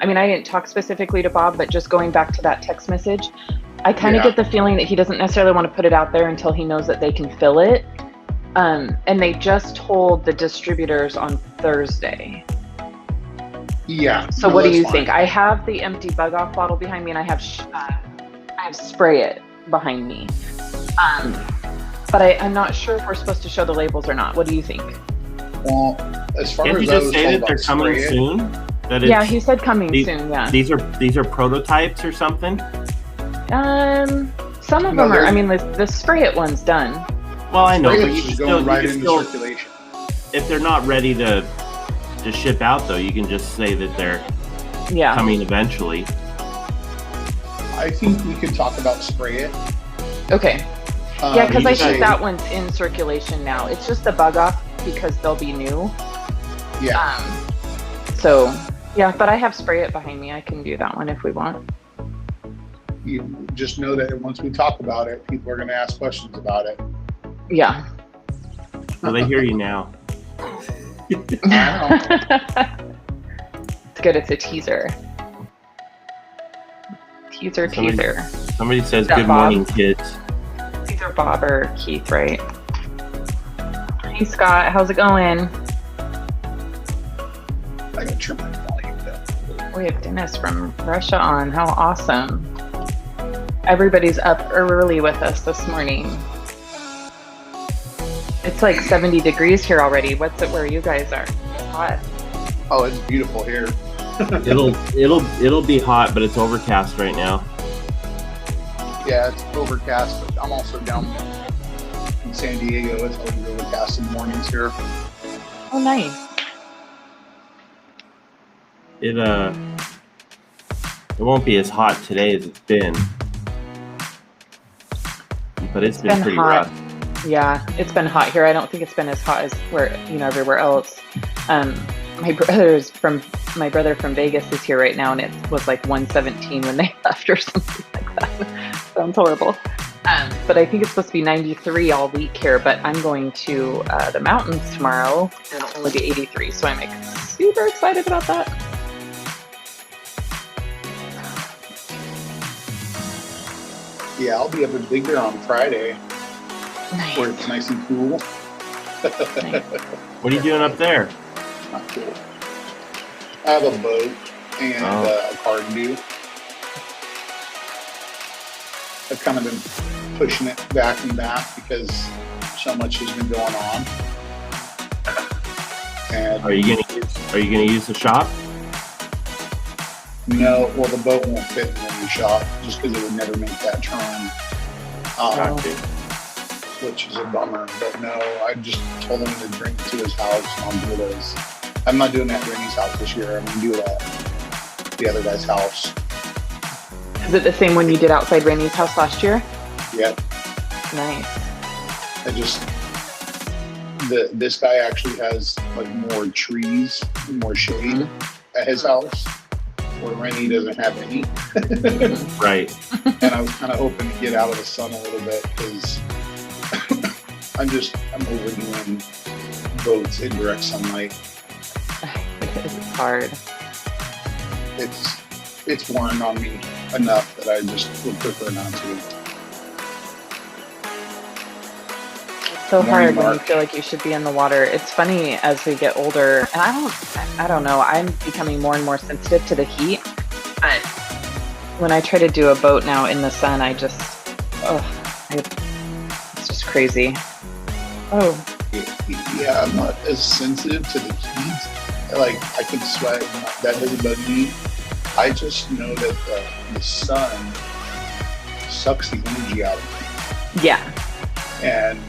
I mean, I didn't talk specifically to Bob, but just going back to that text message, I kind of Yeah. get the feeling that he doesn't necessarily want to put it out there until he knows that they can fill it. And they just told the distributors on Thursday. Yeah. So No, what do that's you fine. think? I have the empty bug off bottle behind me, and I have spray it behind me. But I'm not sure if we're supposed to show the labels or not. What do you think? Well, as far Can't as you I just was say told that they're about coming spray it, soon? That Yeah, it's, he said coming soon. Yeah. These are prototypes or something? Some of No, them are. they're- I mean, the spray it one's done. Well, I know, spray but it's you can just still, going right you can into still, circulation. if they're not ready to ship out, though, you can just say that they're Yeah. coming eventually. I think we could talk about spray it. Okay. Yeah, because you I guys- think that one's in circulation now. It's just the bug off because they'll be new. Yeah. So yeah, but I have spray it behind me. I can do that one if we want. You just know that once we talk about it, people are going to ask questions about it. Yeah. Well, they hear you now. It's good. It's a teaser. Teaser. Somebody says, that "Good Bob? morning, kids." It's either Bob or Keith, right? Hey Scott, how's it going? I can turn my volume down. We have Dennis from Russia on. How awesome. Everybody's up early with us this morning. It's like 70 degrees here already. What's it where you guys are? It's hot. Oh, it's beautiful here. It'll be hot, but it's overcast right now. Yeah, it's overcast, but I'm also down in San Diego. It's always overcast in the mornings here. Oh, nice. It won't be as hot today as it's been, but it's been pretty hot. rough. Yeah, it's been hot here. I don't think it's been as hot as everywhere else. My brother from Vegas is here right now, and it was like 117 when they left or something like that. Sounds horrible. But I think it's supposed to be 93 all week here. But I'm going to the mountains tomorrow, and it'll only be 83. So I'm super excited about that. Yeah, I'll be up in Big Bear on Friday, Nice. where it's nice and cool. Nice. What are you doing up there? Not cool. I have a boat and a car to do. I've kind of been pushing it back and back because so much has been going on. And Are you gonna use the shop? no, well, the boat won't fit in the new shop just because it would never make that turn. Gotcha. Which is a bummer. But no, I just told him to bring it to his house and I'll do it as. I'm not doing that at Rennie's house this year. I'm going to do it at the other guy's house. Is it the same one you did outside Rainey's house last year? Yep. Nice. I just. This guy actually has like more trees, more shade at his house, where Rennie doesn't have any. Right. And I was kind of hoping to get out of the sun a little bit because I'm overdoing boats in direct sunlight. It's hard. It's worn on me enough that I just would prefer not to. It's so Morning, hard when you Mark. feel like you should be in the water. It's funny as we get older, and I don't know, I'm becoming more and more sensitive to the heat. But when I try to do a boat now in the sun, it's just crazy. Oh, Yeah, I'm not as sensitive to the heat. Like, I can sweat, that doesn't bug me. I just know that the sun sucks the energy out of me. yeah. And,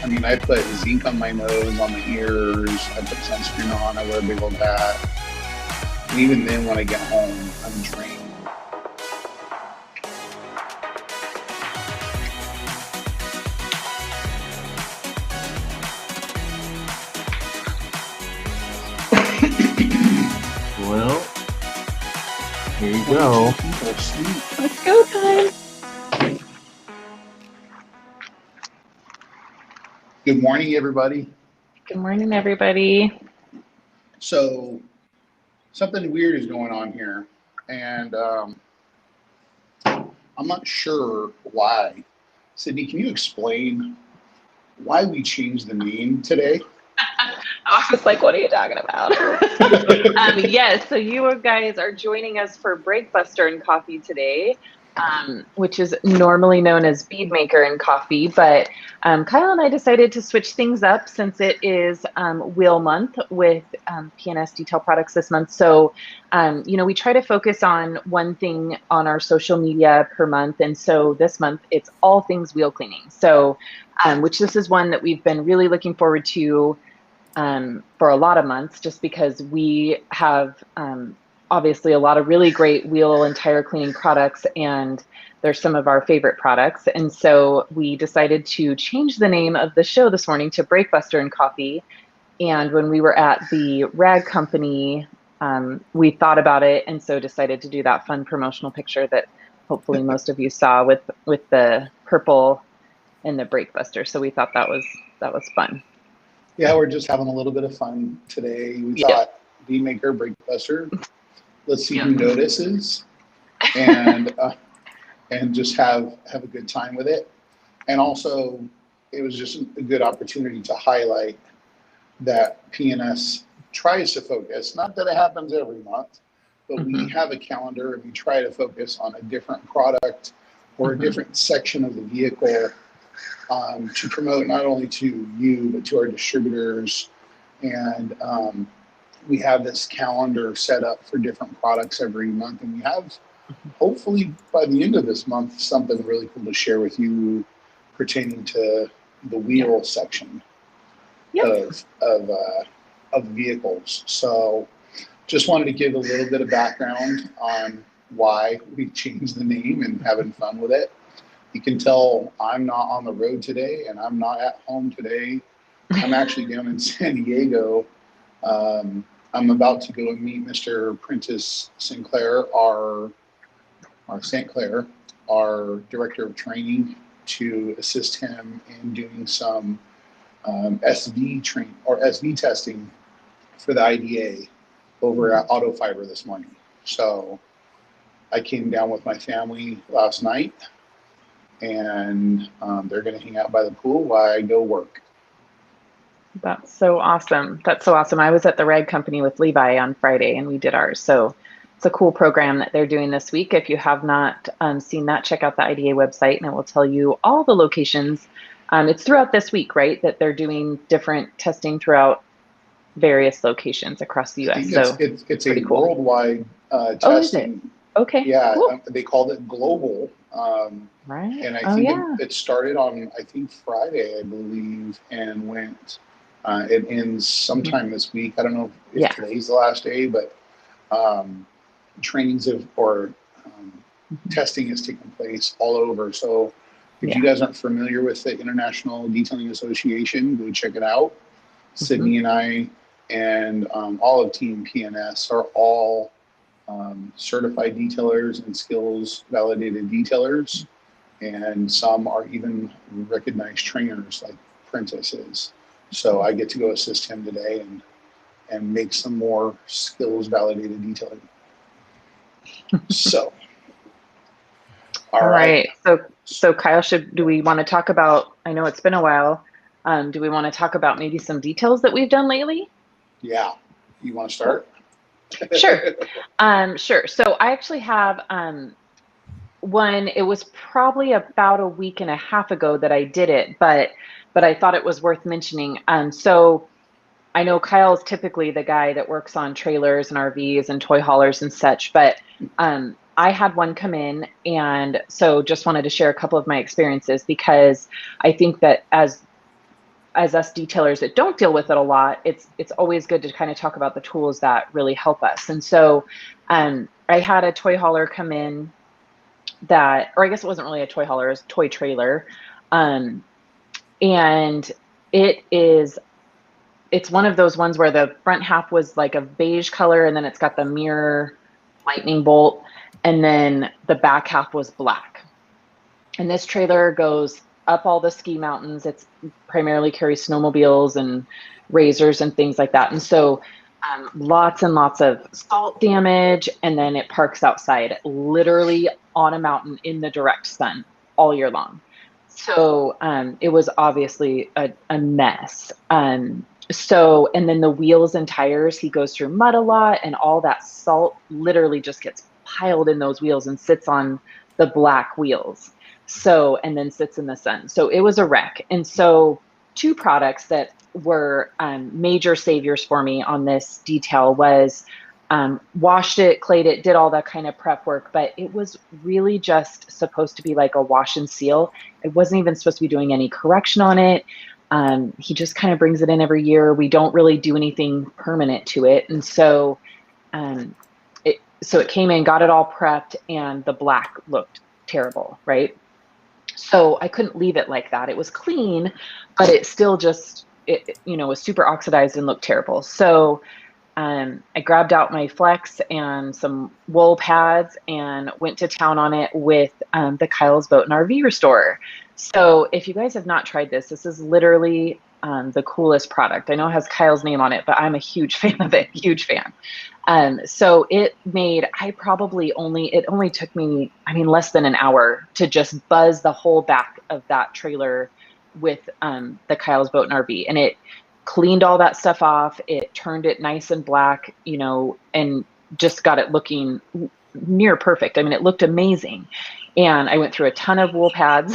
I mean, I put zinc on my nose, on my ears, I put sunscreen on, I wear a big old hat. And even then, when I get home, I'm drained. Well, here you go. People sleep. Let's go time. Good morning, everybody. Good morning, everybody. So, something weird is going on here, and I'm not sure why. Sydney, can you explain why we changed the name today? I was like, what are you talking about? Yes, so you guys are joining us for Breakbuster and Coffee today, which is normally known as Bead Maker and Coffee. But Kyle and I decided to switch things up since it is Wheel Month with PNS Detail Products this month. So, we try to focus on one thing on our social media per month. And so this month, it's all things wheel cleaning. So, which this is one that we've been really looking forward to for a lot of months, just because we have obviously a lot of really great wheel and tire cleaning products, and they're some of our favorite products. And so we decided to change the name of the show this morning to Breakbuster and Coffee. And when we were at the rag company, we thought about it, and so decided to do that fun promotional picture that hopefully most of you saw with the purple and the Breakbuster. So we thought that was fun. Yeah, we're just having a little bit of fun today. We Yeah. thought Bead Maker, Breakbuster. Let's see Yeah. who notices, and just have a good time with it. And also, it was just a good opportunity to highlight that PNS tries to focus. Not that it happens every month, but we have a calendar and we try to focus on a different product or a different section of the vehicle. To promote not only to you, but to our distributors. And we have this calendar set up for different products every month. And we have, hopefully by the end of this month, something really cool to share with you pertaining to the wheel section of vehicles. So just wanted to give a little bit of background on why we changed the name and having fun with it. You can tell I'm not on the road today and I'm not at home today. I'm actually down in San Diego. I'm about to go and meet Mr. Prentice Sinclair, our St. Clair, our director of training, to assist him in doing some SV testing for the IDA over at Auto Fiber this morning. So I came down with my family last night, and they're going to hang out by the pool while I go work. That's so awesome. That's so awesome. I was at the rag company with Levi on Friday, and we did ours. So it's a cool program that they're doing this week. If you have not seen that, check out the IDA website, and it will tell you all the locations. It's throughout this week, right, that they're doing different testing throughout various locations across the U.S. So it's a cool worldwide testing. Oh, is it? Okay. Yeah, cool. They called it global. Right. And I think it started on, I think, Friday, I believe, and went, it ends sometime this week. I don't know if today's the last day, but testing is taking place all over. So if you guys aren't familiar with the International Detailing Association, go check it out. Sydney and I and all of Team PNS are all certified detailers and skills validated detailers, and some are even recognized trainers like Prentice is. So I get to go assist him today and make some more skills validated detailing. So all right. So Kyle, do we want to talk about, I know it's been a while, do we want to talk about maybe some details that we've done lately? Yeah. You want to start? Sure. Sure. So I actually have one. It was probably about a week and a half ago that I did it, but I thought it was worth mentioning. So I know Kyle's typically the guy that works on trailers and RVs and toy haulers and such, but I had one come in, and so just wanted to share a couple of my experiences, because I think that as us detailers that don't deal with it a lot, it's always good to kind of talk about the tools that really help us. And so I had a toy hauler come in or I guess it wasn't really a toy hauler, it was a toy trailer. And it's one of those ones where the front half was like a beige color, and then it's got the mirror lightning bolt, and then the back half was black. And this trailer goes up all the ski mountains. It's primarily carries snowmobiles and razors and things like that. And so lots and lots of salt damage, and then it parks outside, literally on a mountain in the direct sun all year long. So it was obviously a mess. And then the wheels and tires, he goes through mud a lot, and all that salt literally just gets piled in those wheels and sits on the black wheels. So, and then sits in the sun. So it was a wreck. And so, two products that were major saviors for me on this detail was washed it, clayed it, did all that kind of prep work, but it was really just supposed to be like a wash and seal. It wasn't even supposed to be doing any correction on it. He just kind of brings it in every year. We don't really do anything permanent to it. And so, um, it came in, got it all prepped, and the black looked terrible, right? So I couldn't leave it like that. It was clean, but it still just, was super oxidized and looked terrible. So I grabbed out my Flex and some wool pads and went to town on it with the Kyle's Boat and RV Restorer. So if you guys have not tried this, this is literally the coolest product. I know it has Kyle's name on it, but I'm a huge fan of it, huge fan. So it only took me, less than an hour to just buzz the whole back of that trailer with the Kyle's Boat and RV. And it cleaned all that stuff off. It turned it nice and black, and just got it looking near perfect. It looked amazing. And I went through a ton of wool pads.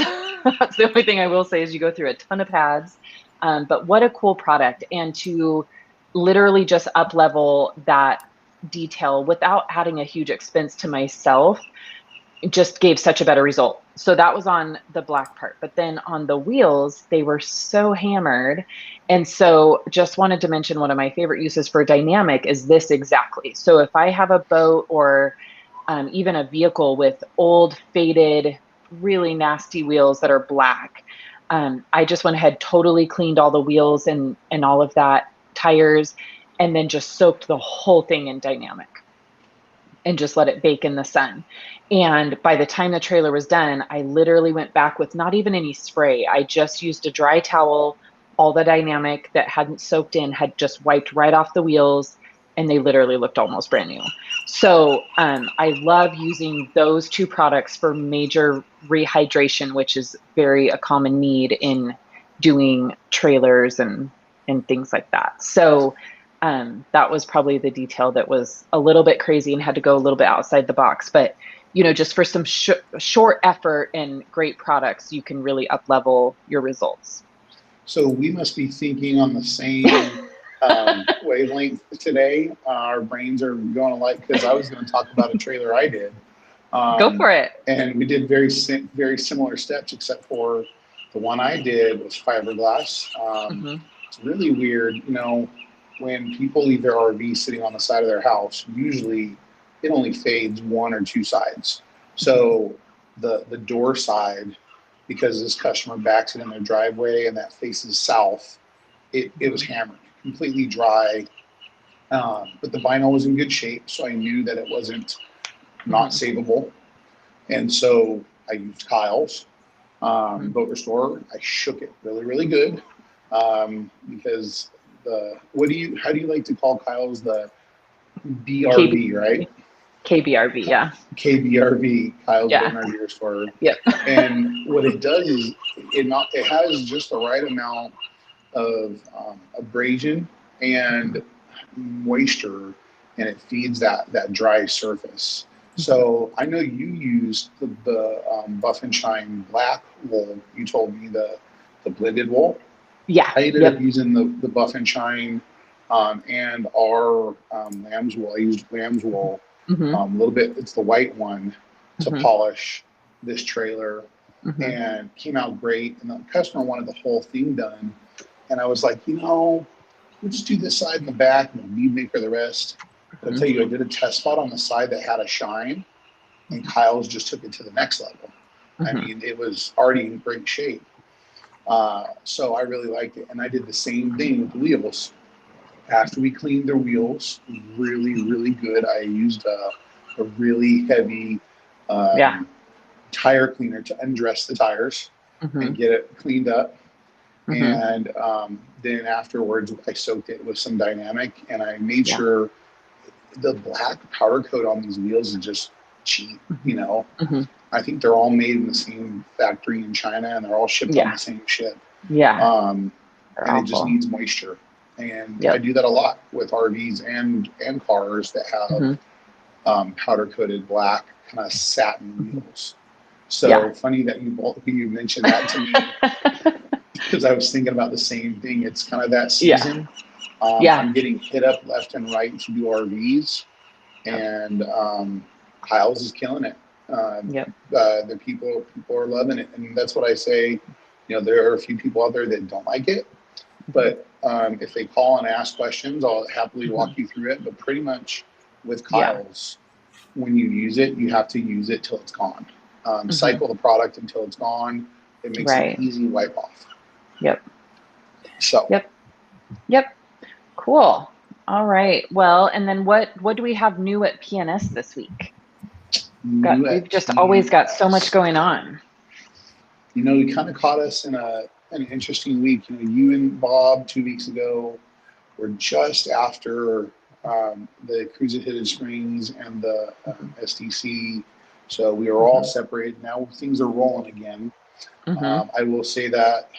That's the only thing I will say is you go through a ton of pads. But what a cool product. And to literally just up level that detail without adding a huge expense to myself, it just gave such a better result. So that was on the black part. But then on the wheels, they were so hammered. And so just wanted to mention one of my favorite uses for dynamic is this exactly. So if I have a boat or even a vehicle with old, faded, really nasty wheels that are black, I just went ahead, totally cleaned all the wheels and all of that, tires, and then just soaked the whole thing in dynamic and just let it bake in the sun. And by the time the trailer was done, I literally went back with not even any spray. I just used a dry towel. All the dynamic that hadn't soaked in had just wiped right off the wheels, and they literally looked almost brand new. So I love using those two products for major rehydration, which is a common need in doing trailers and things like that. So that was probably the detail that was a little bit crazy and had to go a little bit outside the box. But, just for some short effort and great products, you can really up level your results. So we must be thinking on the same wavelength today. Our brains are going alike because I was going to talk about a trailer I did. Go for it. And we did very similar steps, except for the one I did was fiberglass. It's really weird, when people leave their RV sitting on the side of their house, usually it only fades one or two sides. So the door side, because this customer backs it in their driveway and that faces south, it was hammered, completely dry. But the vinyl was in good shape, so I knew that it wasn't not savable. And so I used Kyle's Boat Restorer. I shook it really, really good because how do you like to call Kyle's? The BRV, right? KBRV, yeah. KBRV, Kyle's Yeah. Boat RV Restorer. Yep. And what it does is it has just the right amount of abrasion and moisture, and it feeds that dry surface. So I know you used the Buff and Shine black wool. You told me the blended wool. Yeah. I ended up using the Buff and Shine and our lamb's wool. I used lamb's wool a little bit. It's the white one to polish this trailer, and came out great. And the customer wanted the whole thing done, and I was like, we'll just do this side and the back, and we'll Bead Maker the rest. But I'll tell you, I did a test spot on the side that had a shine, and Kyle's just took it to the next level. It was already in great shape. So I really liked it. And I did the same thing with the wheels. After we cleaned their wheels, really, really good, I used a really heavy tire cleaner to undress the tires and get it cleaned up. Mm-hmm. And then afterwards, I soaked it with some dynamic, and I made Yeah. sure the black powder coat on these wheels is just cheap. Mm-hmm. Mm-hmm. I think they're all made in the same factory in China, and they're all shipped on Yeah. the same ship. Yeah. Um, They're and it just awful. needs moisture. And I Yep. do that a lot with RVs and cars that have Mm-hmm. powder coated black kind of satin Mm-hmm. wheels. Yeah. So funny that you mentioned that to me, because I was thinking about the same thing. It's kind of that Yeah. season. Yeah. I'm getting hit up left and right to do RVs, Yep. and Kyle's is killing it. Yep. The people are loving it, and that's what I say. There are a few people out there that don't like it, but if they call and ask questions, I'll happily Mm-hmm. walk you through it. But pretty much with Yeah. Kyle's, when you use it, you have to use it till it's gone. Mm-hmm. Cycle the product until it's gone. It makes an Right. easy wipe off. Yep. So Yep. Yep. Cool. All right. Well, and then what do we have new at PNS this week? new We've at just always got so much PNS. going on. You kind of caught us in an interesting week. You and Bob 2 weeks ago were just after the Cruise at Hidden Springs and the SDC. So we are all Mm-hmm. separated. Now things are rolling again. Mm-hmm. I will say that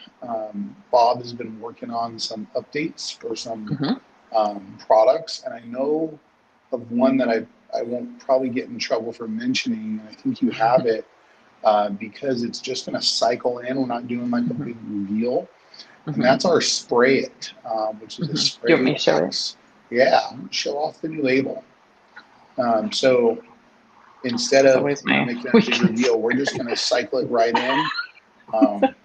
Bob has been working on some updates for some Mm-hmm. products. And I know of one that I won't probably get in trouble for mentioning. I think you have it because it's just going to cycle in. We're not doing like a Mm-hmm. big reveal. And Mm-hmm. that's our Spray It, which is a Mm-hmm. Do you want spray me to show it? wax. Yeah, show off the new label. So instead It's of always my making a big weakness. reveal, we're just going to cycle it right in. Um, Can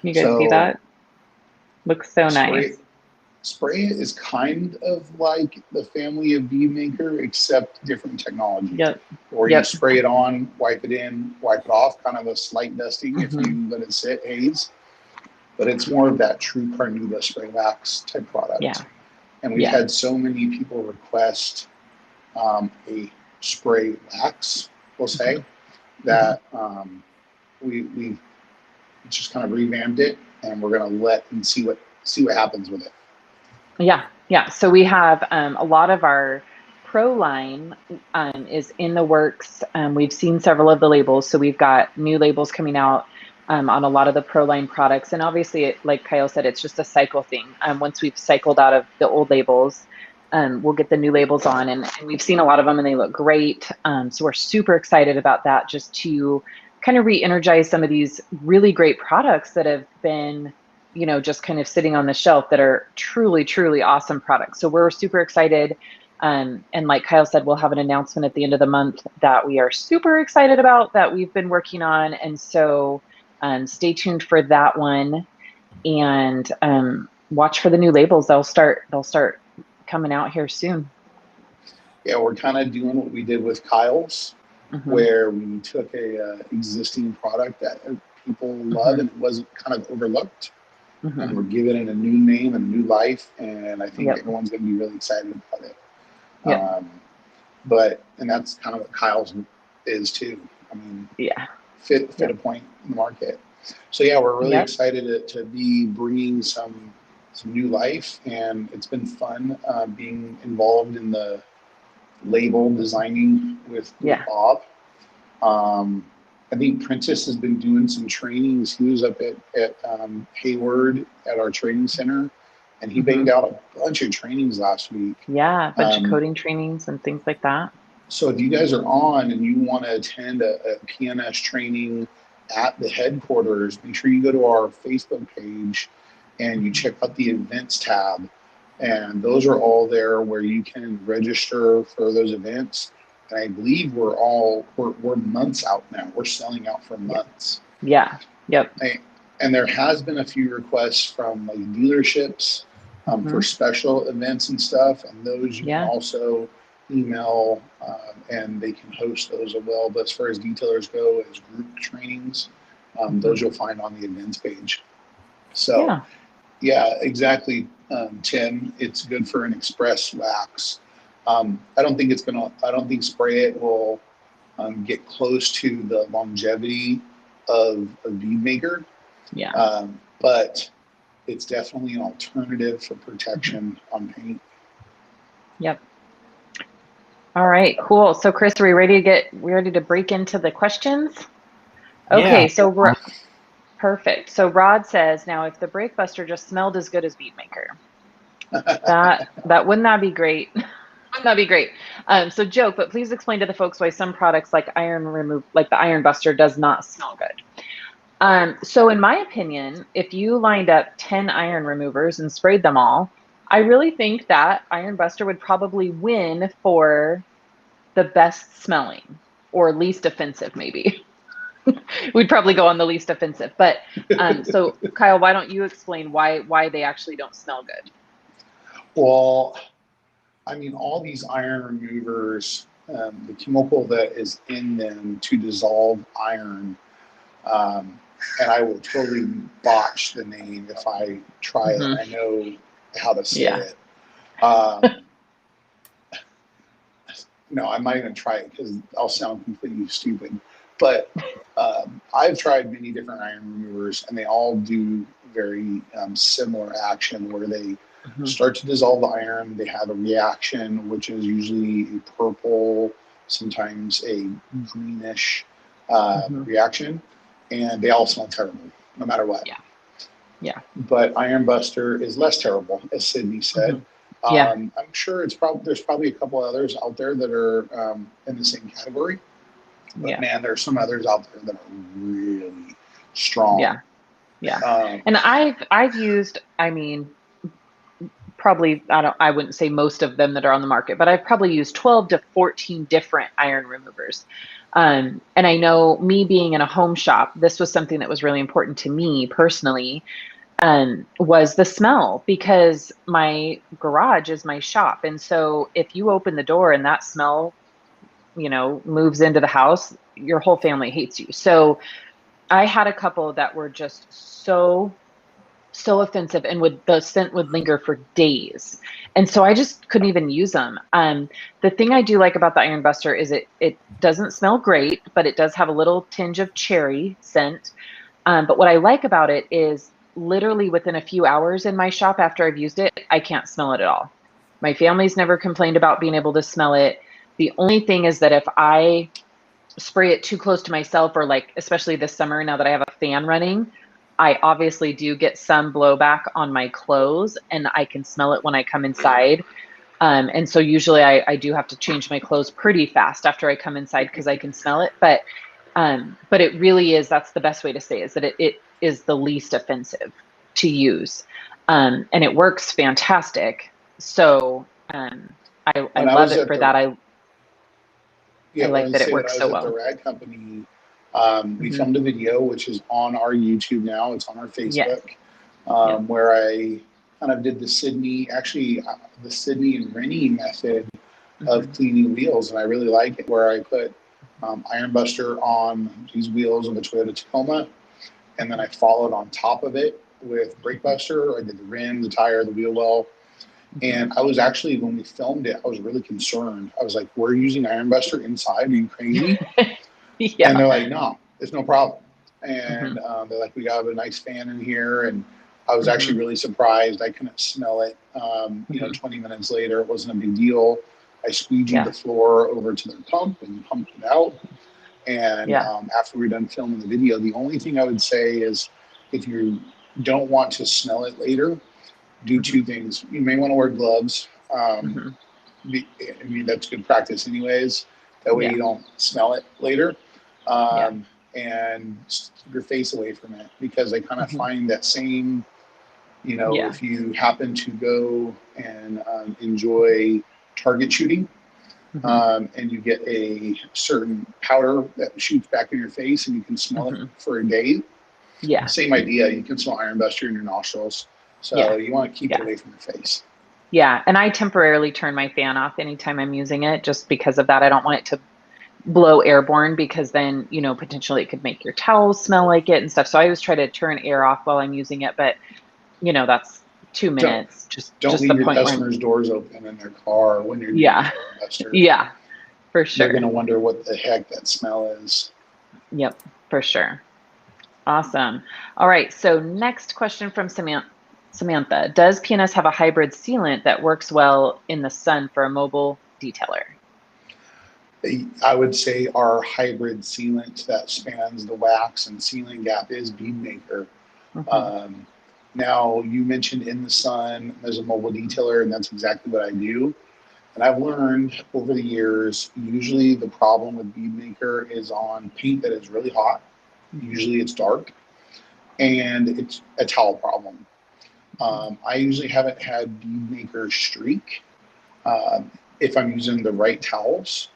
you guys see so that? Looks so spray nice. Spray It is kind of like the family of Bead Maker, except different technology. Yep. Or you Yep. spray it on, wipe it in, wipe it off, kind of a slight dusting if Mm-hmm. you let it sit, haze. But it's more of that true Carnauba spray wax type product. Yeah. And we've Yeah. had so many people request a spray wax, we'll say, that we just kind of revamped it, and we're going to let and see what happens with it. Yeah. Yeah. So we have a lot of our pro line is in the works. We've seen several of the labels. So we've got new labels coming out on a lot of the pro line products. And obviously, like Kyle said, it's just a cycle thing. Once we've cycled out of the old labels, we'll get the new labels on. And we've seen a lot of them and they look great. So we're super excited about that, just to kind of re-energize some of these really great products that have been just kind of sitting on the shelf that are truly, truly awesome products. So we're super excited. And like Kyle said, we'll have an announcement at the end of the month that we are super excited about, that we've been working on. And so stay tuned for that one, and watch for the new labels. They'll start coming out here soon. Yeah, we're kind of doing what we did with Kyle's, Mm-hmm. where we took a existing product that people love and it wasn't kind of overlooked, and we're giving it a new name and a new life, and I think everyone's going to be really excited about it. Yep. And that's kind of what Kyle's is too. I mean, Yeah. fit a point in the market. So yeah, we're really Yep. excited to be bringing some new life, and it's been fun being involved in the label designing with Bob. I think Princess has been doing some trainings. He was up at Hayward at our training center, and he banged out a bunch of trainings last week. Yeah, a bunch of coding trainings and things like that. So if you guys are on and you want to attend a PNS training at the headquarters, make sure you go to our Facebook page and you check out the events tab. And those are all there where you can register for those events. And I believe we're months out now. We're selling out for months. Yeah. Yep. And there has been a few requests from like dealerships for special events and stuff. And those you can also email and they can host those as well. But as far as detailers go, as group trainings, those you'll find on the events page. So yeah, exactly, Tim. It's good for an express wax. I don't think Spray It will get close to the longevity of Bead Maker, Yeah. But it's definitely an alternative for protection on paint. Yep. All right, cool. So Chris, are we ready to break into the questions? Yeah. Okay, so perfect. So Rod says, now if the brake buster just smelled as good as Bead Maker, that wouldn't that be great? Wouldn't that be great? So joke, but please explain to the folks why some products like like the Iron Buster does not smell good. So in my opinion, if you lined up 10 iron removers and sprayed them all, I really think that Iron Buster would probably win for the best smelling or least offensive, maybe. We'd probably go on the least offensive. But so Kyle, why don't you explain why they actually don't smell good? Well, I mean, all these iron removers, the chemical that is in them to dissolve iron, and I will totally botch the name if I try it. I know how to say it. No, I'm not even try it because I'll sound completely stupid. But I've tried many different iron removers, and they all do very similar action where they start to dissolve the iron. They have a reaction, which is usually a purple, sometimes a greenish reaction, and they all smell terrible, no matter what. Yeah. But Iron Buster is less terrible, as Sydney said. I'm sure there's probably a couple others out there that are in the same category. But man, there's some others out there that are really strong. And I've used, I mean, probably I wouldn't say most of them that are on the market, but I've probably used 12 to 14 different iron removers. And I know, me being in a home shop, this was something that was really important to me personally, was the smell, because my garage is my shop. And so if you open the door and that smell, moves into the house, your whole family hates you. So I had a couple that were just so offensive, and the scent would linger for days. And so I just couldn't even use them. The thing I do like about the Iron Buster is it doesn't smell great, but it does have a little tinge of cherry scent. But what I like about it is literally within a few hours in my shop after I've used it, I can't smell it at all. My family's never complained about being able to smell it. The only thing is that if I spray it too close to myself, or like, especially this summer, now that I have a fan running, I obviously do get some blowback on my clothes, and I can smell it when I come inside. And so usually I do have to change my clothes pretty fast after I come inside because I can smell it. But it really is, that's the best way to say it, is that it is the least offensive to use. And it works fantastic. So I love it for that. I like that it works so well. When I was at the rag company, we filmed a video, which is on our YouTube now. It's on our Facebook, where I kind of did the Sydney and Rennie method of cleaning wheels. And I really like it, where I put Iron Buster on these wheels of a Toyota Tacoma, and then I followed on top of it with Brake Buster. I did the rim, the tire, the wheel well. And I was actually, when we filmed it, I was really concerned. I was like, we're using Iron Buster inside? Are you crazy? And they're like, no, it's no problem. And they're like, we got a nice fan in here. And I was actually really surprised. I couldn't smell it. 20 minutes later, it wasn't a big deal. I squeegeed the floor over to their pump and pumped it out. And after we're done filming the video, the only thing I would say is, if you don't want to smell it later, do two things. You may want to wear gloves. I mean, that's good practice anyways. That way you don't smell it later. And keep your face away from it, because I kind of find that same, if you happen to go and enjoy target shooting, and you get a certain powder that shoots back in your face and you can smell it for a day. Same idea. You can smell Iron Buster in your nostrils. So you want to keep it away from your face. Yeah. And I temporarily turn my fan off anytime I'm using it, just because of that. I don't want it to blow airborne, because then, potentially it could make your towels smell like it and stuff. So I always try to turn air off while I'm using it. But, that's 2 minutes. Don't leave your customers' doors open in their car when you're using Iron Buster. Yeah, for sure. They're going to wonder what the heck that smell is. Yep, for sure. Awesome. All right. So next question from Samantha. Does PNS have a hybrid sealant that works well in the sun for a mobile detailer? I would say our hybrid sealant that spans the wax and sealing gap is Bead Maker. Mhm. Um, Now, you mentioned in the sun as a mobile detailer, and that's exactly what I do. And I've learned over the years, usually the problem with Bead Maker is on paint that is really hot. Mhm. Usually it's dark, and it's a towel problem. Mhm. I usually haven't had Bead Maker streak if I'm using the right towels,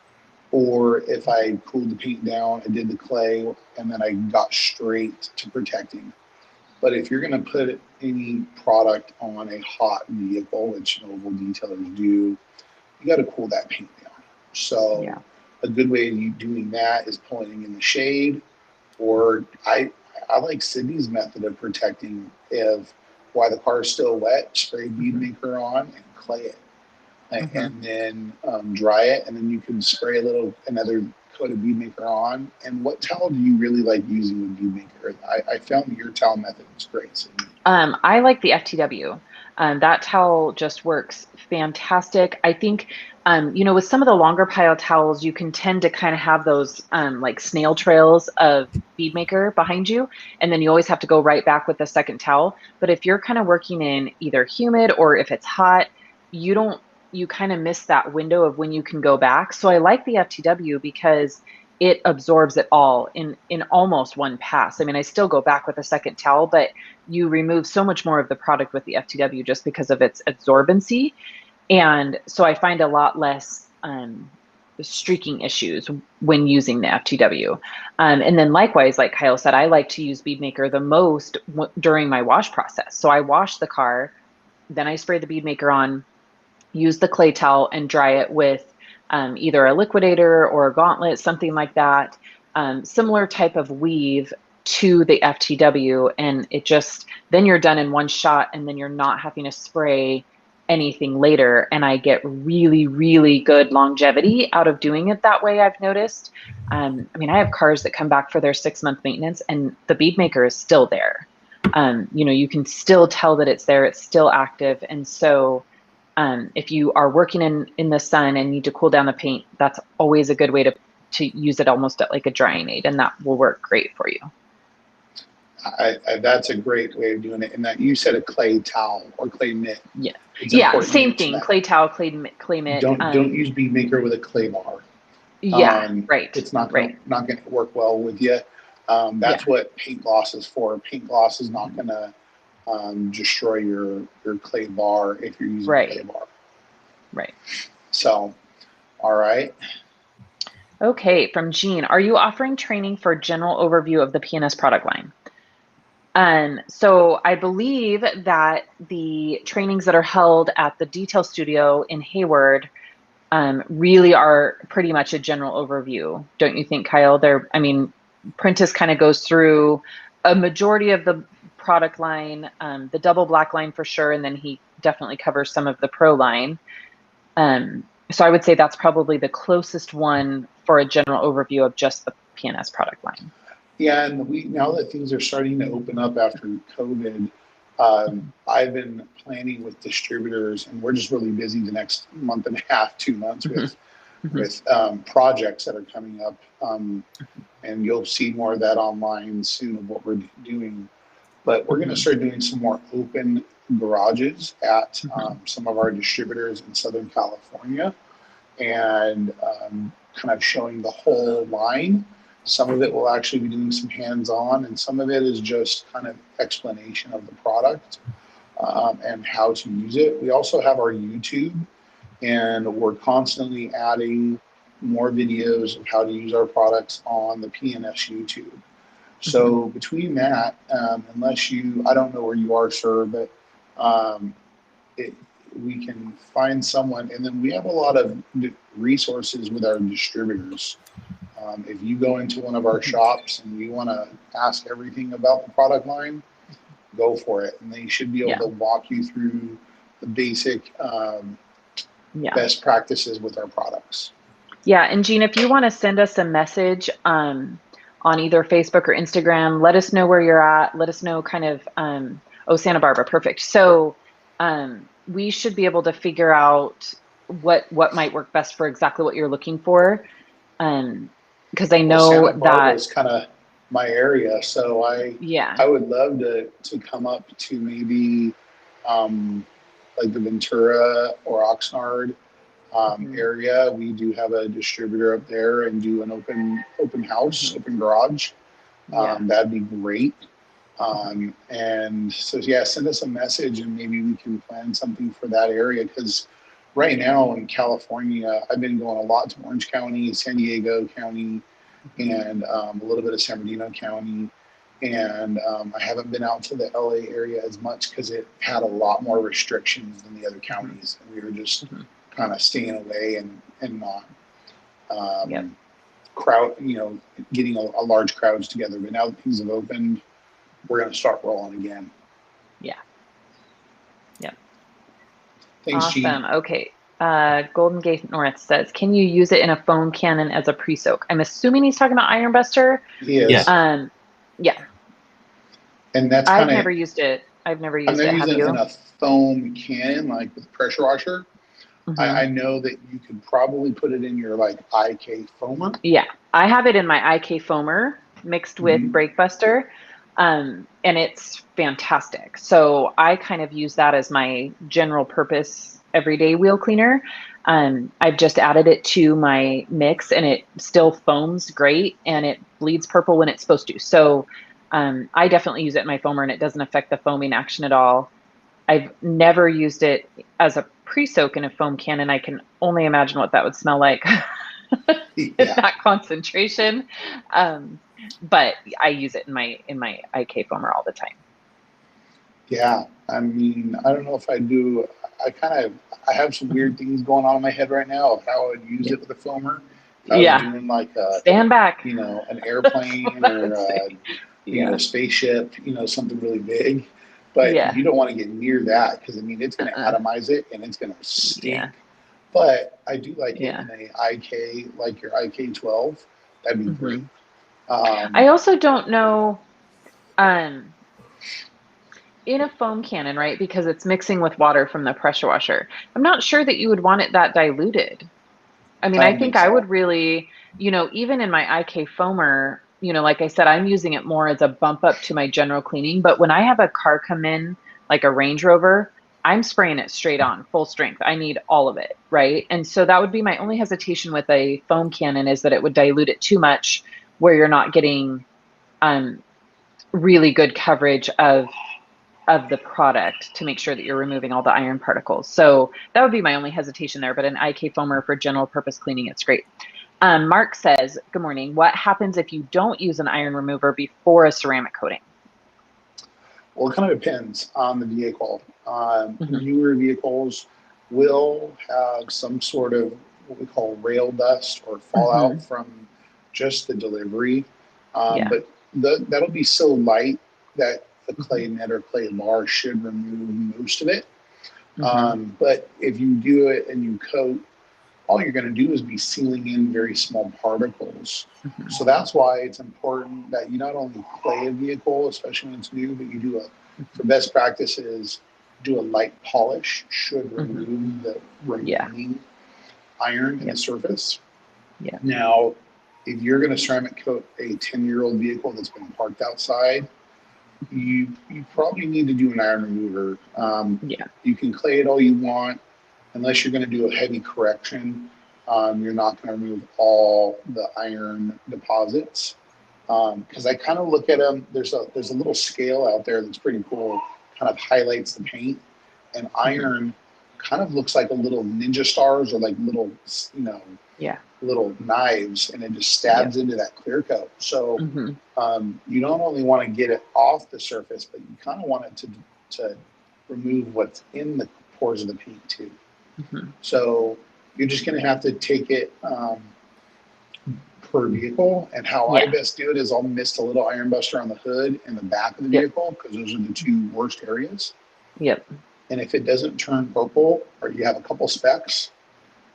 or if I cooled the paint down and did the clay, and then I got straight to protecting. But if you're going to put any product on a hot vehicle, which mobile detailers do, you got to cool that paint down. So Yeah. a good way of you doing that is pulling in the shade, or I like Sydney's method of protecting. If while the car is still wet, spray Bead Mhm. Maker on and clay it, Mhm. and then dry it, and then you can spray another coat of Bead Maker on. And what towel do you really like using with Bead Maker? I found your towel method was great, Sydney. I like the FTW. That towel just works fantastic. I think, with some of the longer pile towels, you can tend to kind of have those like snail trails of bead maker behind you, and then you always have to go right back with the second towel. But if you're kind of working in either humid or if it's hot, you don't, you kind of miss that window of when you can go back. So I like the FTW because it absorbs it all in almost one pass. I mean, I still go back with a second towel, but you remove so much more of the product with the FTW just because of its absorbency. And so I find a lot less streaking issues when using the FTW. And then likewise, like Kyle said, I like to use Bead Maker the most during my wash process. So I wash the car, then I spray the Bead Maker on, use the clay towel and dry it with either a liquidator or a gauntlet, something like that. Similar type of weave to the FTW, and it just then you're done in one shot, and then you're not having to spray anything later. And I get really, really good longevity out of doing it that way. I've noticed. I mean, I have cars that come back for their 6 month maintenance, and the bead maker is still there. You can still tell that it's there; it's still active, and so if you are working in the sun and need to cool down the paint, that's always a good way to use it almost at like a drying aid, and that will work great for you. That's a great way of doing it. And that you said a clay towel or clay mitt. Yeah, It's yeah, important to same mention thing. that. Clay towel, clay mitt. Don't use Bead Maker with a clay bar. Yeah, right, It's not right. gonna work well with you. Yeah, That's what paint gloss is for. Paint gloss is not gonna destroy your clay bar if you're using a clay right, bar. right. So, all right. Okay, from Jean, are you offering training for general overview of the PNS product line? So I believe that the trainings that are held at the detail studio in Hayward really are pretty much a general overview. Don't you think, Kyle? I mean, Prentice kind of goes through a majority of the product line, the double black line for sure, and then he definitely covers some of the pro line. So I would say that's probably the closest one for a general overview of just the PNS product line. Yeah, and we now that things are starting to open up after COVID, Mhm. I've been planning with distributors, and we're just really busy the next month and a half, 2 months Mhm. Mhm. with projects that are coming up, and you'll see more of that online soon of what we're doing. But we're going to Mhm. start doing some more open garages at Mhm. some of our distributors in Southern California, and kind of showing the whole line. Some of it will actually be doing some hands-on, and some of it is just kind of explanation of the product and how to use it. We also have our YouTube, and we're constantly adding more videos of how to use our products on the PNS YouTube. Mhm. So between that, unless I don't know where you are, sir, but um, it, we can find someone, and then we have a lot of resources with our distributors. If you go into one of our Mhm. shops and you want to ask everything about the product line, go for it, and they should be able Yeah. to walk you through the basic Yeah. best practices with our products. Yeah. And Jean, if you want to send us a message, on either Facebook or Instagram. Let us know where you're at. Let us know kind of, oh, Santa Barbara, perfect. So we should be able to figure out what might work best for exactly what you're looking for. Because I Well, know Santa Barbara that, is kind of my area, so yeah. I would love to come up to maybe um, like the Ventura or Oxnard Mhm. area. We do have a distributor up there and do an open house, Mhm. open garage. Yeah. That'd be great. Mhm. And so, yeah, send us a message and maybe we can plan something for that area. Because right Yeah. now in California, I've been going a lot to Orange County, San Diego County, Mhm. and a little bit of San Bernardino County. And I haven't been out to the LA area as much because it had a lot more restrictions than the other Mhm. counties. And we were just Mhm. kind of staying away and not Yep. um, crowd, getting a large crowds together. But now that things have opened, we're going to start rolling again. Yeah. Yep. Thanks, G. Awesome. Okay. Golden Gate North says, can you use it in a foam cannon as a pre-soak? I'm assuming he's talking about Iron Buster. He Yes. is. Yeah. And that's kind I've of, never used it. I've never I'm used not it. Have using it in you? a foam cannon like with pressure washer. Hmm. I know that you could probably put it in your like IK foamer. Yeah. I have it in my IK foamer mixed with Mm-hmm. Breakbuster. And it's fantastic. So I kind of use that as my general purpose everyday wheel cleaner. I've just added it to my mix and it still foams great and it bleeds purple when it's supposed to. So I definitely use it in my foamer and it doesn't affect the foaming action at all. I've never used it as a pre-soak in a foam cannon. I can only imagine what that would smell like in Yeah. that concentration. Um, but I use it in my IK foamer all the time. Yeah. I mean, I don't know if I do. I kind of, I have some Mhm. weird things going on in my head right now of how I would use Yeah. it with a foamer. If I was Yeah. doing like a, Stand back. an That's what airplane I or would say. Yeah. a spaceship, something really big. But Yeah. you don't want to get near that because I mean it's going to Uh-uh. atomize it and it's going to stink. Yeah. But I do like it Yeah. in a IK, like your IK 12. That'd be great. Hmm. Um, I also don't know, um, in a foam cannon, right? Because it's mixing with water from the pressure washer. I'm not sure that you would want it that diluted. I mean, I I don't think think I so. would really, even in my IK foamer, like I said, I'm using it more as a bump up to my general cleaning. But when I have a car come in, like a Range Rover, I'm spraying it straight on, full strength. I need all of it, right? And so that would be my only hesitation with a foam cannon is that it would dilute it too much, where you're not getting um, really good coverage of the product to make sure that you're removing all the iron particles. So that would be my only hesitation there. But an IK foamer for general purpose cleaning, it's great. Mark says, good morning. What happens if you don't use an iron remover before a ceramic coating? Well, it kind of depends on the vehicle. Hmm. Newer vehicles will have some sort of what we call rail dust or fallout Hmm. from just the delivery. Yeah. But that'll be so light that the Hmm. clay net or clay bar should remove most of it. Hmm. But if you do it and you coat, all you're going to do is be sealing in very small particles. Hmm. So that's why it's important that you not only clay a vehicle, especially when it's new, but you do for best practices, do a light polish, should Hmm. remove the Yeah. remaining iron in the Yep. surface. Yeah. Now, if you're going to ceramic coat a 10-year-old vehicle that's been parked outside, you probably need to do an iron remover. Yeah. You can clay it all you want, unless you're going to do a heavy correction. You're not going to remove all the iron deposits because I kind of look at them. There's a little scale out there that's pretty cool. Kind of highlights the paint, and Hmm. iron kind of looks like a little ninja stars or like little Yeah. little knives, and it just Yep. stabs into that clear coat. So Hmm. you don't only want to get it off the surface, but you kind of want it to remove what's in the pores of the paint too. Hmm. So you're just going to have to take it per vehicle. And how I Yeah. best do it is I'll mist a little iron buster on the hood and the back of the Yep. vehicle because those are the two worst areas. Yep. And if it doesn't turn purple or you have a couple specks,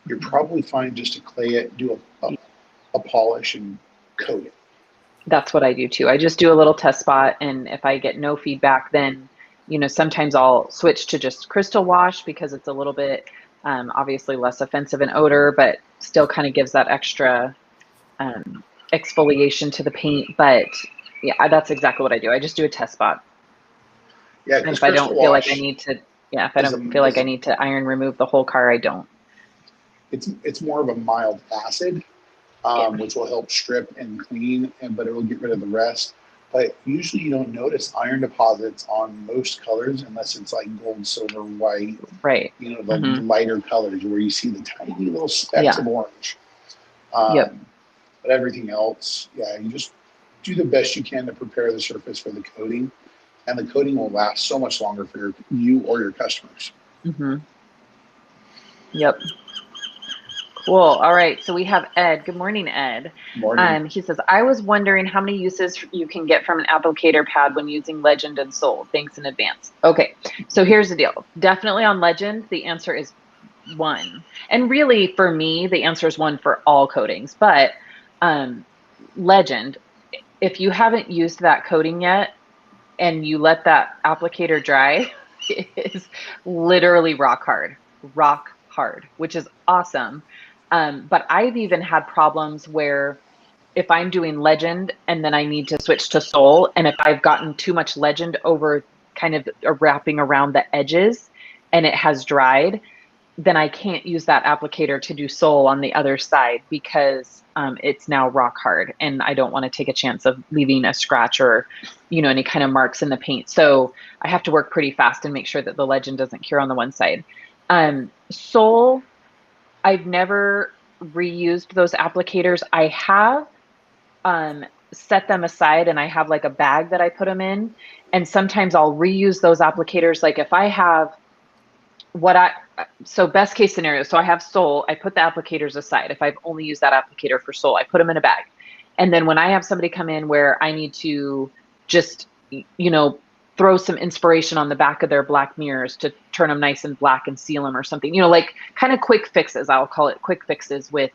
you're Hmm. probably fine just to clay it, do a polish and coat it. That's what I do too. I just do a little test spot, and if I get no feedback, then, sometimes I'll switch to just crystal wash because it's a little bit obviously less offensive in odor, but still kind of gives that extra um, exfoliation to the paint. But yeah, that's exactly what I do. I just do a test spot. Yeah, And because if I crystal don't feel like I wash need to, yeah, if I is don't feel like I need to iron remove the whole car, I don't. it's more of a mild acid, Yeah. which will help strip and clean, but it will get rid of the rest. But usually you don't notice iron deposits on most colors unless it's like gold, silver, white, Right. the Hmm. lighter colors where you see the tiny little specks Yeah. of orange. Yep. But everything else, yeah, you just do the best you can to prepare the surface for the coating, and the coating will last so much longer for you or your customers. Hmm. Yep. Cool. All right. So we have Ed. Good morning, Ed. Morning. He says, I was wondering how many uses you can get from an applicator pad when using Legend and Soul. Thanks in advance. Okay. So here's the deal. Definitely on Legend, the answer is one. And really, for me, the answer is one for all coatings. But um, Legend, if you haven't used that coating yet and you let that applicator dry, it is literally rock hard, which is awesome. But I've even had problems where if I'm doing Legend and then I need to switch to Soul, and if I've gotten too much Legend over kind of wrapping around the edges and it has dried, then I can't use that applicator to do Soul on the other side because it's now rock hard, and I don't want to take a chance of leaving a scratch or, any kind of marks in the paint. So I have to work pretty fast and make sure that the Legend doesn't cure on the one side. Soul, I've never reused those applicators. I have set them aside, and I have like a bag that I put them in, and sometimes I'll reuse those applicators. Like if I have what I so best case scenario, so I have Soul, I put the applicators aside. If I've only used that applicator for Soul, I put them in a bag. And then when I have somebody come in where I need to just, throw some inspiration on the back of their black mirrors to turn them nice and black and seal them or something, like kind of quick fixes, I'll call it quick fixes with